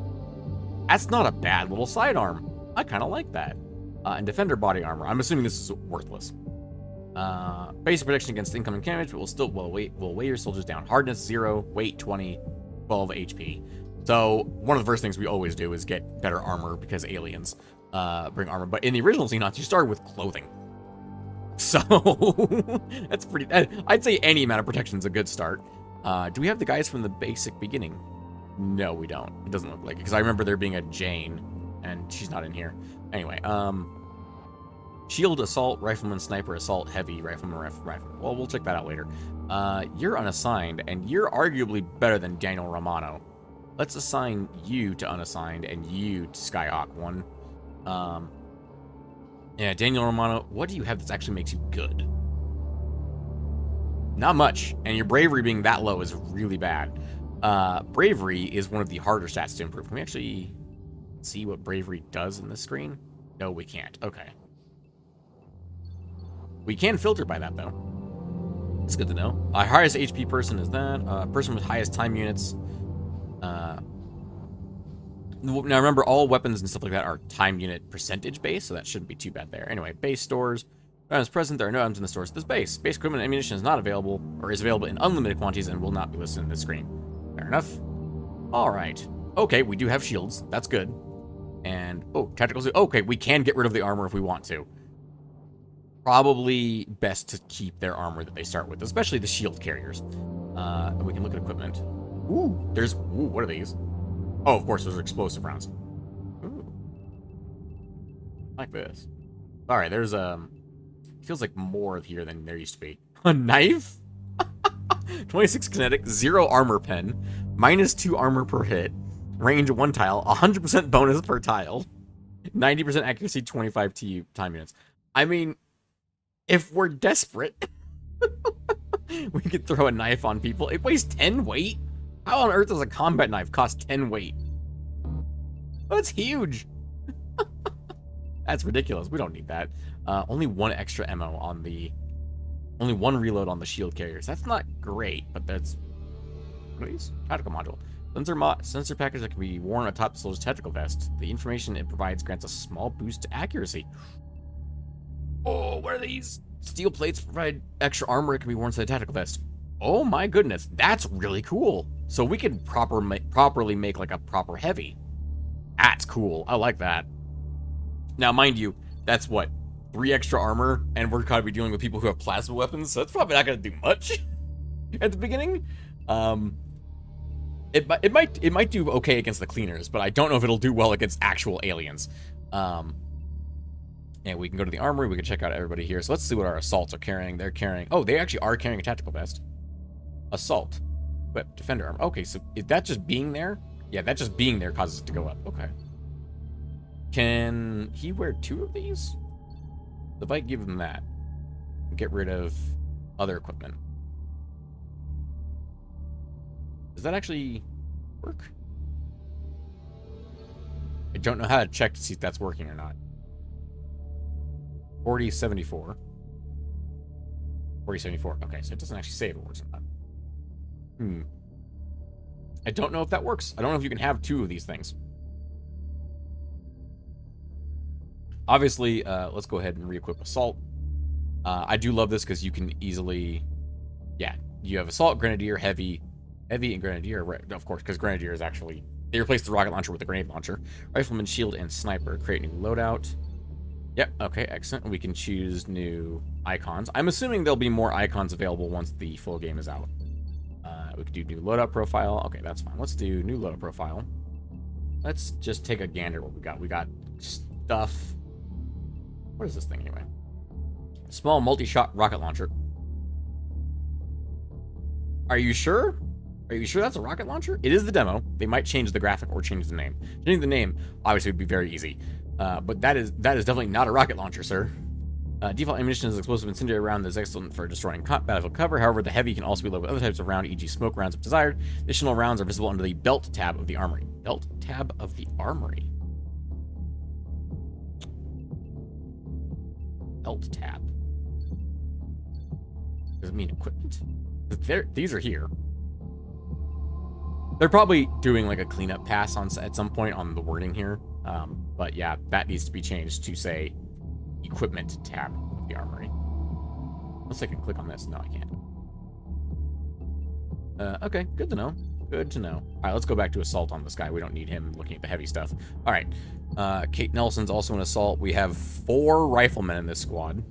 That's not a bad little sidearm. I kind of like that. And defender body armor. I'm assuming this is worthless. Basic protection against incoming damage, but will weigh your soldiers down. Hardness 0, weight 20, 12 HP. So one of the first things we always do is get better armor because aliens bring armor. But in the original Xenonauts, you started with clothing. So that's pretty. I'd say any amount of protection is a good start. Do we have the guys from the basic beginning? No, we don't. It doesn't look like it because I remember there being a Jane, and she's not in here. Anyway, shield, assault, rifleman, sniper, assault, heavy, rifleman, rifleman. Well, we'll check that out later. You're unassigned, and you're arguably better than Daniel Romano. Let's assign you to unassigned and you to Skyhawk 1. Yeah, Daniel Romano, what do you have that actually makes you good? Not much, and your bravery being that low is really bad. Bravery is one of the harder stats to improve. Can we actually see what bravery does in this screen? No, we can't. Okay. We can filter by that, though. That's good to know. Our highest HP person is that. Person with highest time units. Now remember, all weapons and stuff like that are time unit percentage based, so that shouldn't be too bad there. Anyway, base stores. Items present, there are no items in the stores at this base. Base equipment and ammunition is not available, or is available in unlimited quantities and will not be listed in this screen. Fair enough. Alright. Okay, we do have shields. That's good. And, oh, tactical suit. Okay, we can get rid of the armor if we want to. Probably best to keep their armor that they start with, especially the shield carriers. We can look at equipment. Ooh, what are these? Oh, of course, those are explosive rounds. Ooh. Like this. Sorry, there's, feels like more here than there used to be. A knife? 26 kinetic, 0 armor pen, -2 armor per hit, range 1 tile, 100% bonus per tile, 90% accuracy, 25 time units. I mean, if we're desperate, we could throw a knife on people. It weighs 10 weight? How on earth does a combat knife cost 10 weight? That's huge. That's ridiculous. We don't need that. Only 1 extra ammo on the... Only 1 reload on the shield carriers. That's not great, but that's... What are these? Tactical module. Sensor package that can be worn atop the soldier's tactical vest. The information it provides grants a small boost to accuracy. Oh, what are these? Steel plates provide extra armor. It can be worn to the tactical vest. Oh my goodness, that's really cool. So we could properly make like a proper heavy. That's cool. I like that. Now, mind you, that's what, 3 extra armor, and we're gonna be dealing with people who have plasma weapons, so that's probably not gonna do much at the beginning. It might do okay against the cleaners, but I don't know if it'll do well against actual aliens. And we can go to the armory. We can check out everybody here. So let's see what our assaults are carrying. They're carrying... Oh, they actually are carrying a tactical vest. Assault. But defender armor. Okay, so is that just being there? Yeah, that just being there causes it to go up. Okay. Can he wear 2 of these? If I give him that, get rid of other equipment. Does that actually work? I don't know how to check to see if that's working or not. 4074. 4074. Okay, so it doesn't actually say if it works or not. I don't know if that works. I don't know if you can have 2 of these things. Obviously, let's go ahead and re-equip Assault. I do love this because you can easily... Yeah, you have Assault, Grenadier, Heavy, and Grenadier. Of course, because Grenadier is actually... They replaced the rocket launcher with the grenade launcher. Rifleman, Shield, and Sniper. Create new loadout. Yep, okay, excellent. We can choose new icons. I'm assuming there'll be more icons available once the full game is out. We could do new loadout profile. Okay, that's fine. Let's do new loadout profile. Let's just take a gander at what we got. We got stuff. What is this thing anyway? Small multi-shot rocket launcher. Are you sure? Are you sure that's a rocket launcher? It is the demo. They might change the graphic or change the name. Changing the name obviously would be very easy. But that is definitely not a rocket launcher, sir. Default ammunition is explosive incendiary round that is excellent for destroying battlefield cover. However, the heavy can also be loaded with other types of round, e.g. smoke rounds if desired. Additional rounds are visible under the belt tab of the armory. Belt tab of the armory. Belt tab. Does it mean equipment? These are here. They're probably doing like a cleanup pass at some point on the wording here. But yeah, that needs to be changed to say equipment tab of the armory. Unless I can click on this. No, I can't. Okay, good to know. Good to know. All right, let's go back to Assault on this guy. We don't need him looking at the heavy stuff. All right. Kate Nelson's also an Assault. We have 4 riflemen in this squad.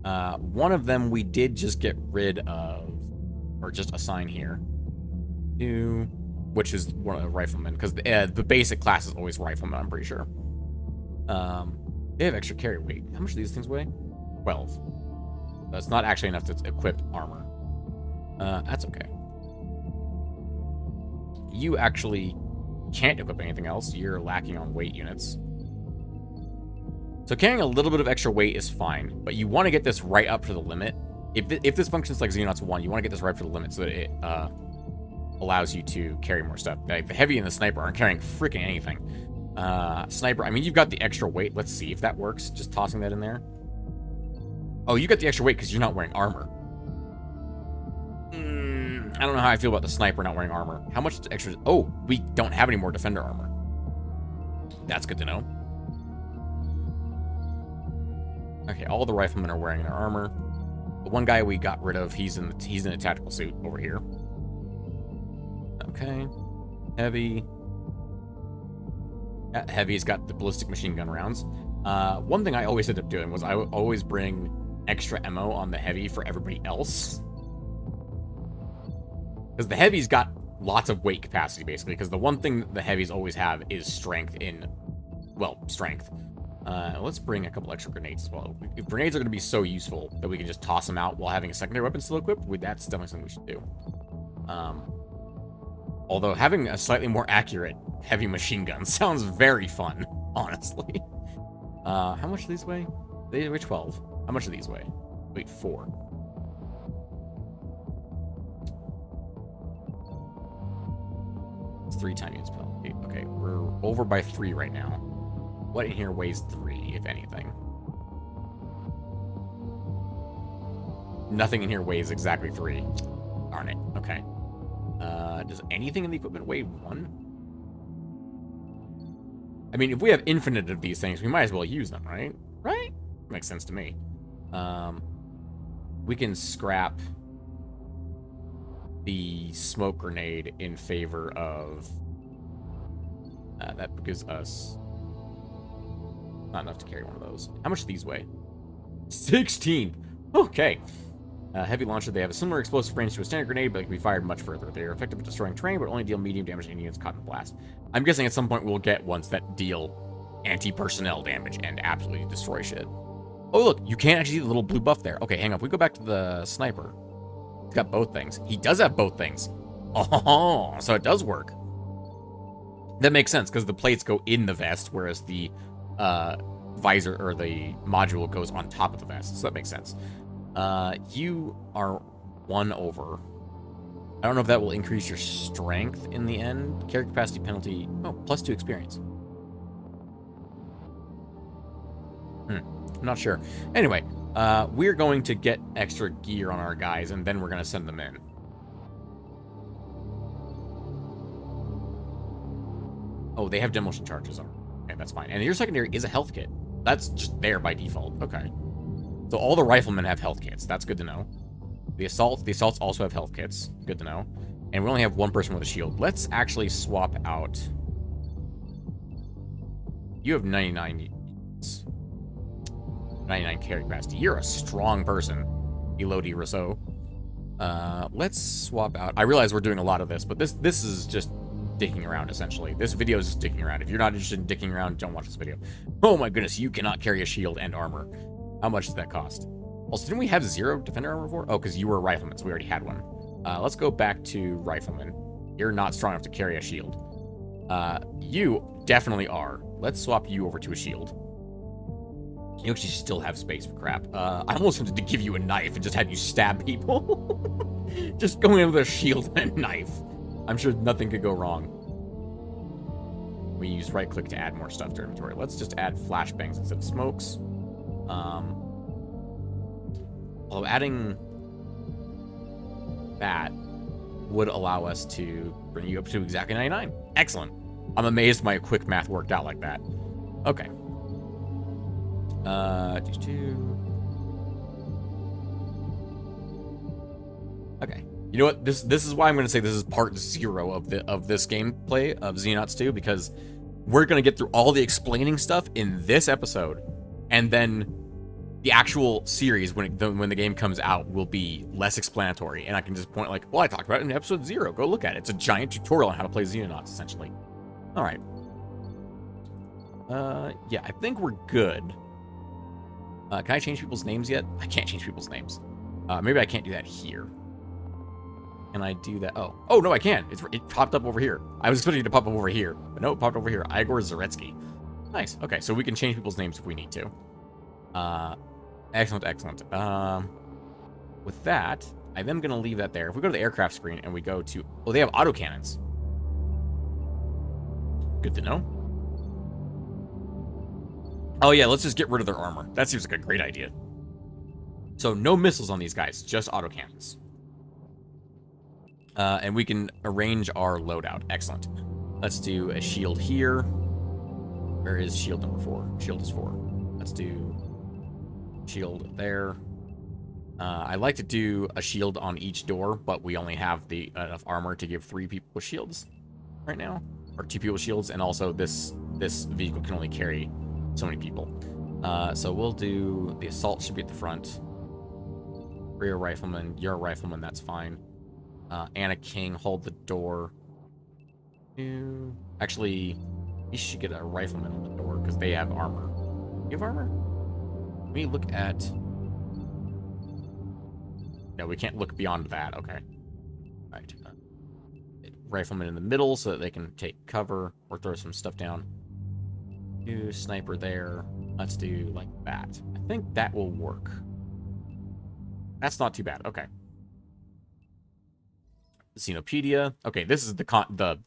One of them we did just get rid of, or just assign here. Which is one of the riflemen, because the basic class is always rifleman, I'm pretty sure. They have extra carry weight. How much do these things weigh? 12. That's not actually enough to equip armor. That's okay. You actually can't equip anything else. You're lacking on weight units. So carrying a little bit of extra weight is fine, but you want to get this right up to the limit. If this functions like Xenonauts 1, you want to get this right up to the limit so that it allows you to carry more stuff. Like the heavy and the sniper aren't carrying freaking anything. Sniper, I mean, you've got the extra weight. Let's see if that works. Just tossing that in there. Oh, you got the extra weight because you're not wearing armor. I don't know how I feel about the sniper not wearing armor. How much extra? Oh, we don't have any more defender armor. That's good to know. Okay, all the riflemen are wearing their armor. The one guy we got rid of, he's in a tactical suit over here. Okay, heavy. Yeah, heavy's got the ballistic machine gun rounds. One thing I always end up doing was I would always bring extra ammo on the heavy for everybody else. Because the heavy's got lots of weight capacity, basically. Because the one thing the heavies always have is strength in... Well, strength. Let's bring a couple extra grenades as well. If grenades are going to be so useful that we can just toss them out while having a secondary weapon still equipped, that's definitely something we should do. Although having a slightly more accurate heavy machine gun sounds very fun, honestly. How much do these weigh? They weigh 12. How much do these weigh? Wait, 4. It's 3 time units per health. Okay, we're over by 3 right now. What in here weighs 3, if anything? Nothing in here weighs exactly 3. Darn it. Okay. Does anything in the equipment weigh 1? I mean, if we have infinite of these things, we might as well use them, right? Right? Makes sense to me. We can scrap the smoke grenade in favor of... that gives us... not enough to carry one of those. How much do these weigh? 16! Okay. Heavy launcher, they have a similar explosive range to a standard grenade, but they can be fired much further. They are effective at destroying terrain, but only deal medium damage to any units caught in the blast. I'm guessing at some point we'll get ones that deal anti-personnel damage and absolutely destroy shit. Oh, look, you can't actually see the little blue buff there. Okay, hang on. If we go back to the sniper, he's got both things. He does have both things. Oh, so it does work. That makes sense, because the plates go in the vest, whereas the visor or the module goes on top of the vest. So that makes sense. You are 1 over. I don't know if that will increase your strength in the end. Character capacity penalty. Oh, +2 experience. I'm not sure. Anyway, we're going to get extra gear on our guys, and then we're going to send them in. Oh, they have demolition charges on. Okay, that's fine. And your secondary is a health kit. That's just there by default. Okay. So all the riflemen have health kits. That's good to know. The assaults also have health kits. Good to know. And we only have 1 person with a shield. Let's actually swap out. You have 99 units. 99 carry capacity. You're a strong person, Elodie Rousseau. Let's swap out. I realize we're doing a lot of this, but this is just dicking around, essentially. This video is just dicking around. If you're not interested in dicking around, don't watch this video. Oh my goodness, you cannot carry a shield and armor. How much does that cost? Also, didn't we have 0 defender armor before? Oh, because you were a rifleman, so we already had one. Let's go back to rifleman. You're not strong enough to carry a shield. You definitely are. Let's swap you over to a shield. You actually still have space for crap. I almost wanted to give you a knife and just have you stab people. Just go in with a shield and a knife. I'm sure nothing could go wrong. We use right click to add more stuff to inventory. Let's just add flashbangs instead of smokes. Although adding that would allow us to bring you up to exactly 99. Excellent. I'm amazed my quick math worked out like that. Okay. Okay. You know what? This is why I'm going to say this is part 0 of this gameplay of Xenonauts 2, because we're going to get through all the explaining stuff in this episode, and then the actual series when the game comes out will be less explanatory, and I can just point like, well, I talked about it in episode 0. Go look at it. It's a giant tutorial on how to play Xenonauts, essentially. All right. Yeah, I think we're good. Can I change people's names yet? I can't change people's names. Maybe I can't do that here. Can I do that? Oh no, I can. It popped up over here. I was expecting it to pop up over here, but no, it popped over here. Igor Zaretsky. Nice. Okay, so we can change people's names if we need to. Excellent. With that, I am going to leave that there. If we go to the aircraft screen and we go to... Oh, they have autocannons. Good to know. Oh yeah, let's just get rid of their armor. That seems like a great idea. So no missiles on these guys, just autocannons. And we can arrange our loadout. Excellent. Let's do a shield here. Where is shield number 4? Shield is 4. Let's do shield there. I like to do a shield on each door, but we only have the enough armor to give 3 people with shields right now, or 2 people with shields, and also this vehicle can only carry so many people. So we'll do the assault should be at the front. Rear rifleman, you're a rifleman, that's fine. Anna King, hold the door. Actually, we should get a rifleman on the door because they have armor. You have armor? Let me look at. No, we can't look beyond that. Okay. Right. Rifleman in the middle so that they can take cover or throw some stuff down. Do sniper there. Let's do like that. I think that will work. That's not too bad. Okay. Xenopedia. Okay, this is the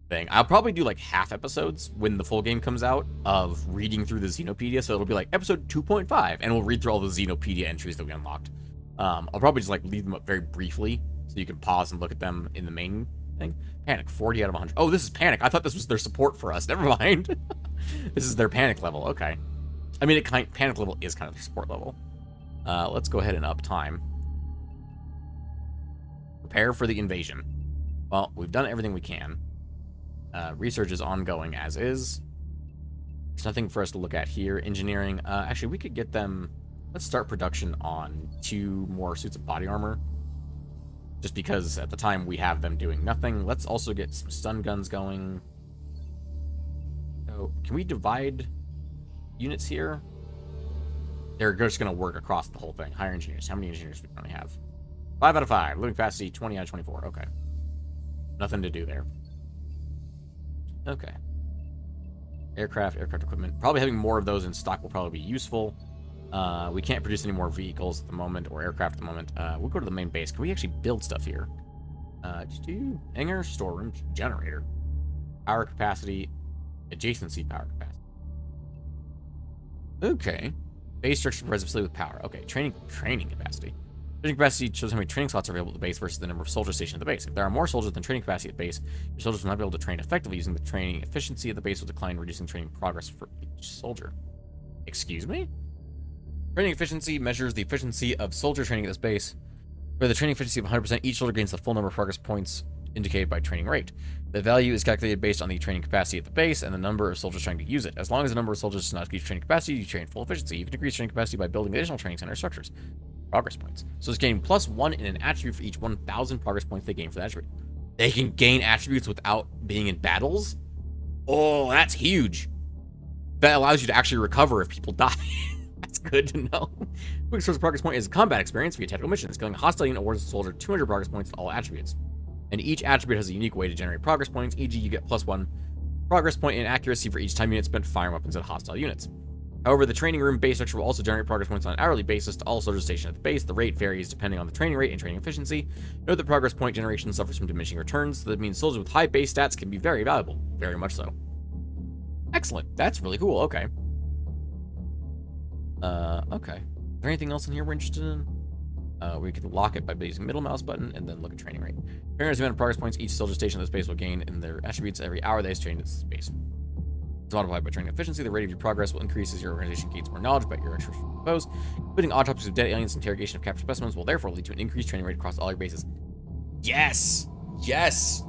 thing. I'll probably do like half episodes when the full game comes out of reading through the Xenopedia. So it'll be like episode 2.5, and we'll read through all the Xenopedia entries that we unlocked. I'll probably just like leave them up very briefly so you can pause and look at them in the main thing. Panic, 40 out of 100. Oh, this is Panic. I thought this was their support for us. Never mind. This is their Panic level. Okay. I mean, Panic level is kind of their support level. Let's go ahead and up time. Prepare for the invasion. Well, we've done everything we can. Research is ongoing as is. There's nothing for us to look at here. Engineering. Actually, we could get them. Let's start production on 2 more suits of body armor. Just because at the time we have them doing nothing. Let's also get some stun guns going. So, can we divide units here? They're just going to work across the whole thing. Hire engineers. How many engineers do we currently have? 5 out of 5. Living capacity, 20 out of 24. Okay. Nothing to do there. Okay. Aircraft equipment. Probably having more of those in stock will probably be useful. We can't produce any more vehicles at the moment, or aircraft at the moment. We'll go to the main base. Can we actually build stuff here? Just do hangar, storeroom, generator. Power capacity, adjacency power capacity. Okay. Base structure provides a facility with power. Okay, training capacity. Training capacity shows how many training slots are available at the base versus the number of soldiers stationed at the base. If there are more soldiers than training capacity at the base, your soldiers will not be able to train effectively. Using the training efficiency of the base will decline, reducing training progress for each soldier. Excuse me? Training efficiency measures the efficiency of soldier training at this base. For the training efficiency of 100%, each soldier gains the full number of progress points indicated by training rate. The value is calculated based on the training capacity at the base and the number of soldiers trying to use it. As long as the number of soldiers does not increase training capacity, you train full efficiency. You can increase training capacity by building additional training center structures. Progress points. So it's gaining +1 in an attribute for each 1,000 progress points they gain for that attribute. They can gain attributes without being in battles? Oh, that's huge. That allows you to actually recover if people die. That's good to know. Quick source of progress point is combat experience via tactical missions. Killing a hostile unit awards a soldier 200 progress points to all attributes. And each attribute has a unique way to generate progress points, e.g. you get +1 progress point in accuracy for each time unit spent firing weapons at hostile units. However, the training room base structure will also generate progress points on an hourly basis to all soldiers stationed at the base. The rate varies depending on the training rate and training efficiency. Note that progress point generation suffers from diminishing returns, so that means soldiers with high base stats can be very valuable. Very much so. Excellent. That's really cool. Okay. Okay. Is there anything else in here we're interested in? We can lock it by using middle mouse button and then look at training rate. Comparing the amount of progress points each soldier stationed at this base will gain in their attributes every hour they trained at this base. It's modified by training efficiency. The rate of your progress will increase as your organization gains more knowledge about your extra foes. Including autopsies of dead aliens and interrogation of captured specimens will therefore lead to an increased training rate across all your bases. Yes! Yes!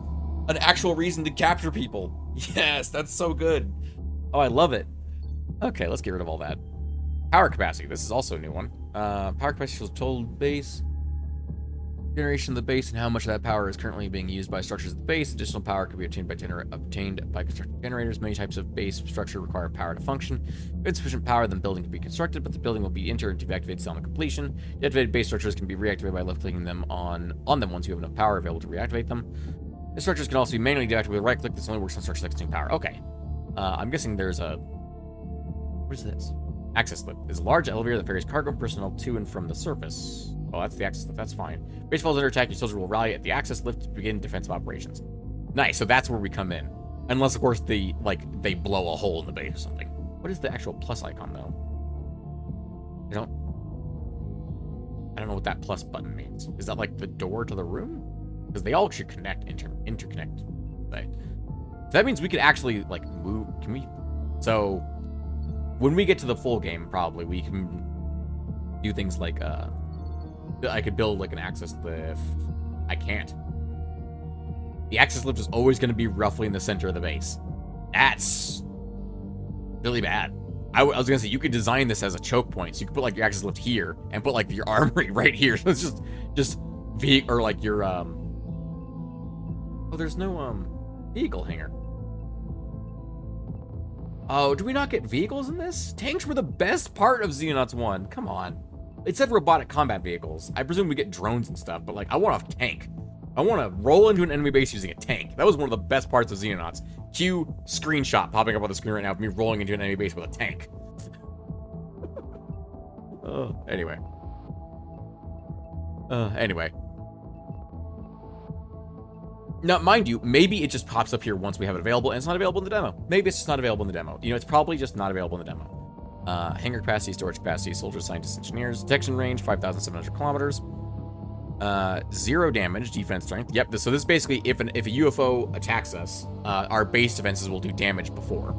An actual reason to capture people. Yes, that's so good. Oh, I love it. Okay, let's get rid of all that. Power capacity. This is also a new one. Power capacity shows total base generation of the base and how much of that power is currently being used by structures at the base. Additional power can be obtained by constructing generators. Many types of base structure require power to function. With insufficient power, then building can be constructed, but the building will be entered and deactivated on completion. Deactivated base structures can be reactivated by left-clicking them on them once you have enough power available to reactivate them. The structures can also be manually deactivated with right-click. This only works on structures that contain power. Okay. I'm guessing there's a... What is this? Access lift is a large elevator that ferries cargo and personnel to and from the surface. Oh, that's the access lift. That's fine. Base falls under attack. Your soldiers will rally at the access lift to begin defensive operations. Nice. So that's where we come in. Unless, of course, they blow a hole in the base or something. What is the actual plus icon, though? I don't know what that plus button means. Is that like the door to the room? Because they all should connect, interconnect. Right? So that means we could actually, like, move. Can we? So, when we get to the full game, probably, we can do things like, I could build, like, an access lift. I can't. The access lift is always going to be roughly in the center of the base. That's really bad. I was going to say, you could design this as a choke point. So you could put, like, your access lift here and put, like, your armory right here. So it's just or, like, your, oh, there's no, vehicle hangar. Oh, do we not get vehicles in this? Tanks were the best part of Xenonauts 1. Come on. It said robotic combat vehicles. I presume we get drones and stuff, but, like, I want a tank. I want to roll into an enemy base using a tank. That was one of the best parts of Xenonauts. Cue screenshot popping up on the screen right now of me rolling into an enemy base with a tank. Anyway. Now, mind you, maybe it just pops up here once we have it available, and it's not available in the demo. Maybe it's just not available in the demo. You know, it's probably just not available in the demo. Hangar capacity, storage capacity, soldiers, scientists, engineers, detection range, 5,700 kilometers. 0 damage, defense strength. Yep, so this is basically if a UFO attacks us, our base defenses will do damage before.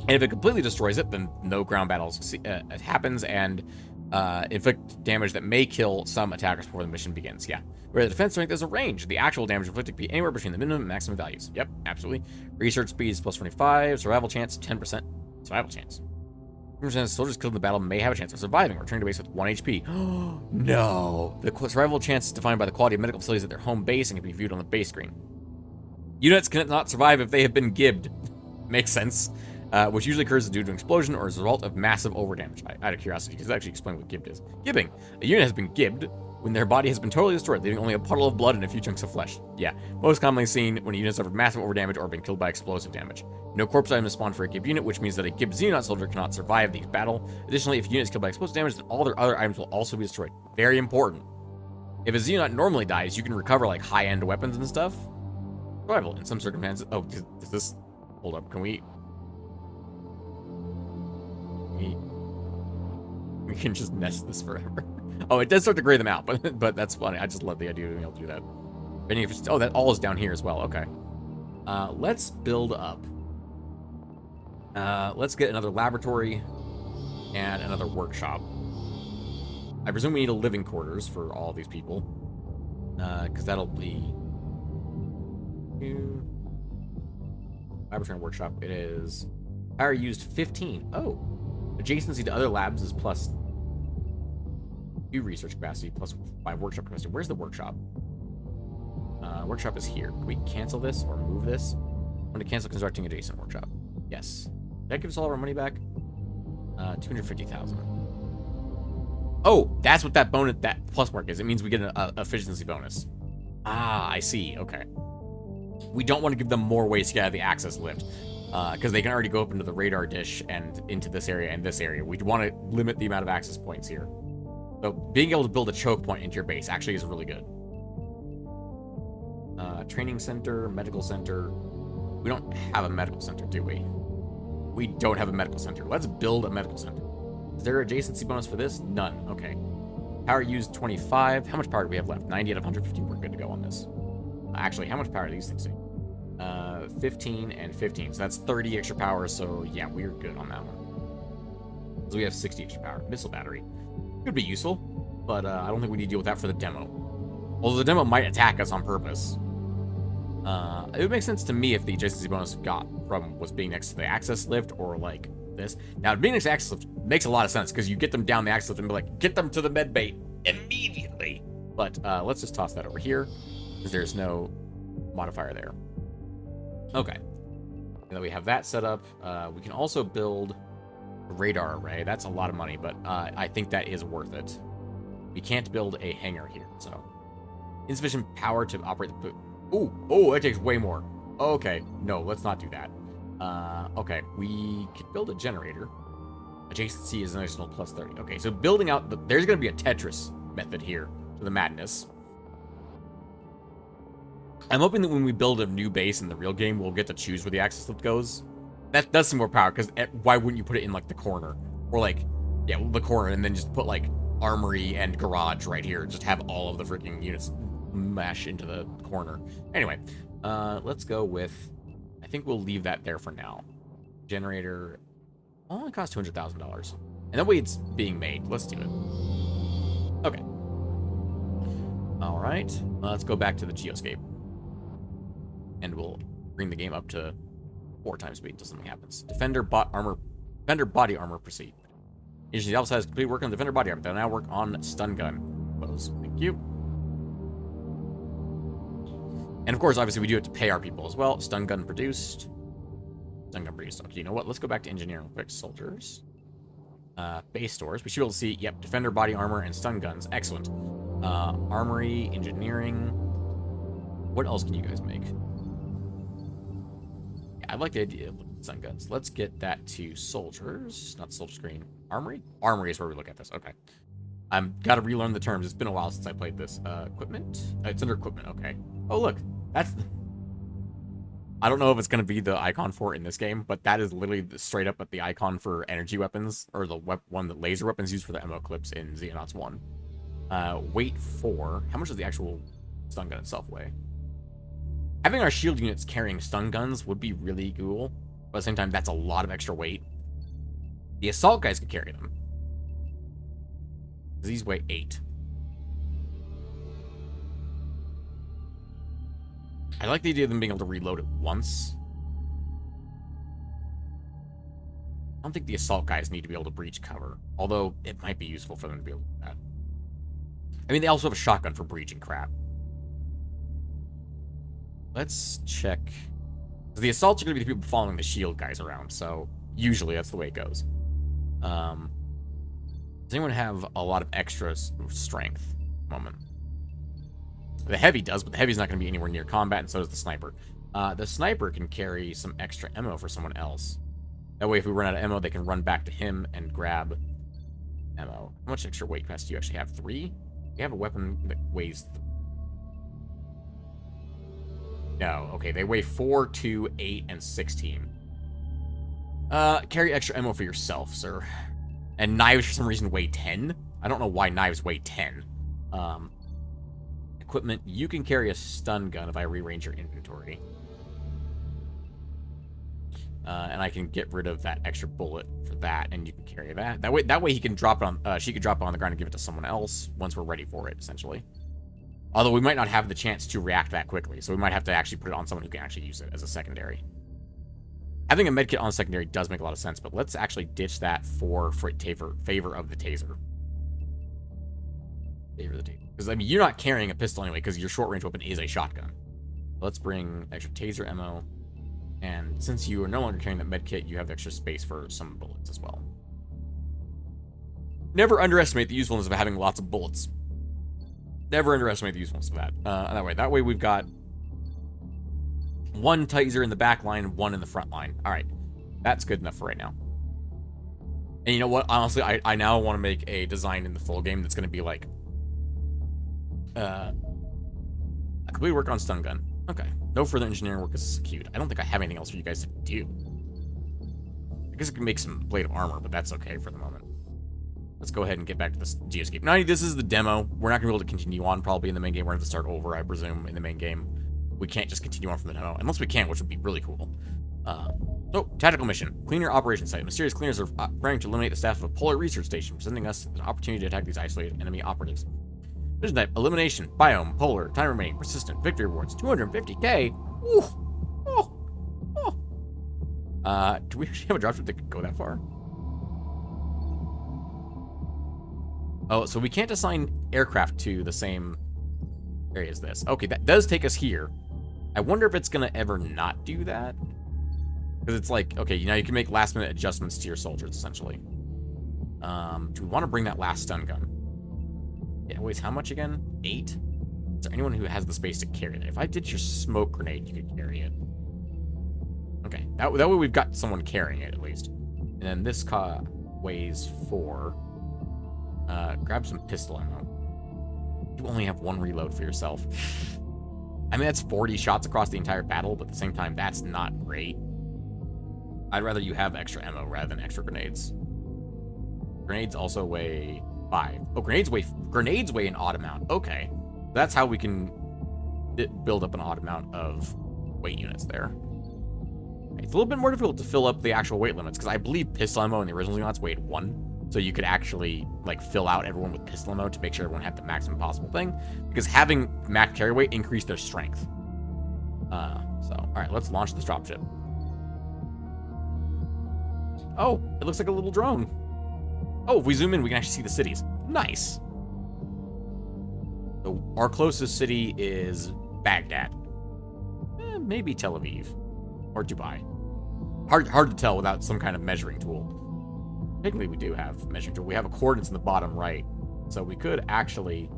And if it completely destroys it, then no ground battles happens, and inflict damage that may kill some attackers before the mission begins. Yeah. Where the defense strength is a range. The actual damage inflicted can be anywhere between the minimum and maximum values. Yep, absolutely. Research speed is plus 25. Survival chance, 10%. Survival chance. 10% of soldiers killed in the battle may have a chance of surviving or returning to base with 1 HP. No. The survival chance is defined by the quality of medical facilities at their home base and can be viewed on the base screen. Units cannot survive if they have been gibbed. Makes sense. Which usually occurs due to an explosion or as a result of massive overdamage. Out of curiosity, because I actually explain what gibbed is. Gibbing. A unit has been gibbed when their body has been totally destroyed, leaving only a puddle of blood and a few chunks of flesh. Yeah, most commonly seen when a unit suffered massive overdamage or been killed by explosive damage. No corpse item is spawned for a gibbed unit, which means that a gibbed Xenonaut soldier cannot survive the battle. Additionally, if a unit is killed by explosive damage, then all their other items will also be destroyed. Very important. If a Xenonaut normally dies, you can recover, like, high-end weapons and stuff. Survival. In some circumstances... Oh, does this... Hold up, can we... We can just nest this forever. Oh, it does start to gray them out, but that's funny. I just love the idea of being able to do that. Oh, that all is down here as well. Okay. Let's build up. Let's get another laboratory and another workshop. I presume we need a living quarters for all these people. Because that'll be... Laboratory and workshop. It is... Power used 15. Oh. Adjacency to other labs is plus 2 research capacity, plus 5 workshop capacity. Where's the workshop? Workshop is here. Can we cancel this or move this? I want to cancel constructing adjacent workshop. Yes. Did that give us all of our money back? 250,000. Oh, that's what that bonus, that plus mark is. It means we get an efficiency bonus. Ah, I see. Okay. We don't want to give them more ways to get out of the access lift. Because they can already go up into the radar dish and into this area and this area. We want to limit the amount of access points here. So being able to build a choke point into your base actually is really good. Training center, medical center. We don't have a medical center, do we? We don't have a medical center. Let's build a medical center. Is there an adjacency bonus for this? None. Okay. Power used 25. How much power do we have left? 90 out of 150. We're good to go on this. Actually, how much power do these things take? 15 and 15. So that's 30 extra power. So yeah, we're good on that one. So we have 60 extra power. Missile battery. Could be useful, but I don't think we need to deal with that for the demo. Although the demo might attack us on purpose. It would make sense to me if the adjacency bonus got from was being next to the access lift or like this. Now, being next to the access lift makes a lot of sense because you get them down the access lift and be like, get them to the med bay immediately. But let's just toss that over here because there's no modifier there. Okay. And then we have that set up. We can also build a radar array. That's a lot of money, but I think that is worth it. We can't build a hangar here, so. Insufficient power to operate the... Oh, that takes way more. Okay, no, let's not do that. Okay, we could build a generator. Adjacency is an additional plus 30. Okay, so building out... There's going to be a Tetris method here to the madness. I'm hoping that when we build a new base in the real game, we'll get to choose where the access lift goes. That does some more power, because why wouldn't you put it in, like, the corner? Or, like, yeah, the corner, and then just put, like, armory and garage right here. Just have all of the freaking units mash into the corner. Anyway, let's go with, I think we'll leave that there for now. Generator only costs $200,000. And that way it's being made. Let's do it. Okay. All right. Let's go back to the geoscape. And we'll bring the game up to 4 times speed until something happens. Defender body armor proceed. Usually also has complete work on defender body armor. They'll now work on stun gun bows. Thank you. And of course, obviously, we do have to pay our people as well. Stun gun produced. Stun gun produced. Okay, you know what? Let's go back to engineering real quick. Soldiers. Base stores. We should be able to see, yep, defender body armor and stun guns. Excellent. Armory, engineering. What else can you guys make? Yeah, I like the idea of stun guns. Let's get that to soldiers. Not soldier screen. Armory? Armory is where we look at this. Okay. I've got to relearn the terms. It's been a while since I played this. Equipment? It's under equipment. Okay. Oh, look. That's... I don't know if it's going to be the icon for it in this game, but that is literally straight up at the icon for energy weapons, or the one that laser weapons used for the ammo clips in Xenonauts 1. Weight 4. How much does the actual stun gun itself weigh? Having our shield units carrying stun guns would be really cool, but at the same time, that's a lot of extra weight. The assault guys could carry them. These weigh 8. I like the idea of them being able to reload it once. I don't think the assault guys need to be able to breach cover, although it might be useful for them to be able to do that. I mean, they also have a shotgun for breaching crap. Let's check. The assaults are going to be the people following the shield guys around, so usually that's the way it goes. Does anyone have a lot of extra strength at the moment? The heavy does, but the heavy's not going to be anywhere near combat, and so does the sniper. The sniper can carry some extra ammo for someone else. That way, if we run out of ammo, they can run back to him and grab ammo. How much extra weight capacity do you actually have? 3? You have a weapon that weighs... No, okay, they weigh 4, 2, 8, and 16. Carry extra ammo for yourself, sir. And knives, for some reason, weigh 10? I don't know why knives weigh 10. Equipment, you can carry a stun gun if I rearrange your inventory. And I can get rid of that extra bullet for that, and you can carry that. That way he can drop it on, she could drop it on the ground and give it to someone else once we're ready for it, essentially. Although we might not have the chance to react that quickly, so we might have to actually put it on someone who can actually use it as a secondary. Having a medkit on a secondary does make a lot of sense, but let's actually ditch that for favor of the taser. Favor the taser. Because, I mean, you're not carrying a pistol anyway, because your short-range weapon is a shotgun. Let's bring extra taser ammo. And since you are no longer carrying that medkit, you have extra space for some bullets as well. Never underestimate the usefulness of having lots of bullets. Never underestimate the usefulness of that. That way we've got 1 taser in the back line, 1 in the front line. All right, that's good enough for right now. And you know what? Honestly, I now want to make a design in the full game that's going to be like, I complete work on stun gun. Okay, no further engineering work is executed. I don't think I have anything else for you guys to do. I guess I can make some blade of armor, but that's okay for the moment. Let's go ahead and get back to this geoscape. Now, this is the demo. We're not going to be able to continue on probably in the main game. We're going to have to start over, I presume, in the main game. We can't just continue on from the demo, unless we can, which would be really cool. Tactical mission. Cleaner operation site. Mysterious cleaners are preparing to eliminate the staff of a polar research station, presenting us an opportunity to attack these isolated enemy operatives. Mission type, elimination, biome, polar, time remaining, persistent, victory rewards, 250k. Ooh. Oh. Oh. Do we actually have a dropship that could go that far? Oh, so we can't assign aircraft to the same area as this. Okay, that does take us here. I wonder if it's going to ever not do that. Because it's like, okay, now you can make last-minute adjustments to your soldiers, essentially. Do we want to bring that last stun gun? Yeah, it weighs how much again? 8? Is there anyone who has the space to carry that? If I did your smoke grenade, you could carry it. Okay, that way we've got someone carrying it, at least. And then this car weighs 4. Grab some pistol ammo. You only have 1 reload for yourself. I mean, that's 40 shots across the entire battle, but at the same time, that's not great. I'd rather you have extra ammo rather than extra grenades. Grenades also weigh 5. Oh, grenades weigh an odd amount. Okay. That's how we can build up an odd amount of weight units there. It's a little bit more difficult to fill up the actual weight limits, because I believe pistol ammo in the original Xenonauts weighed 1. So you could actually, like, fill out everyone with pistol ammo to make sure everyone had the maximum possible thing. Because having max carry weight increased their strength. Alright, let's launch this dropship. Oh, it looks like a little drone. Oh, if we zoom in, we can actually see the cities. Nice. So our closest city is Baghdad. Maybe Tel Aviv. Or Dubai. Hard to tell without some kind of measuring tool. Technically, we do have a measuring tool. We have a coordinates in the bottom right. So we could actually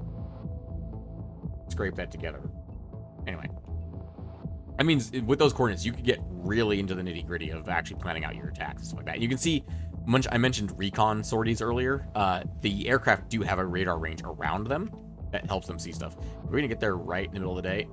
scrape that together. Anyway. That means with those coordinates, you could get really into the nitty-gritty of actually planning out your attacks and stuff like that. And you can see, I mentioned recon sorties earlier. The aircraft do have a radar range around them that helps them see stuff. We're going to get there right in the middle of the day.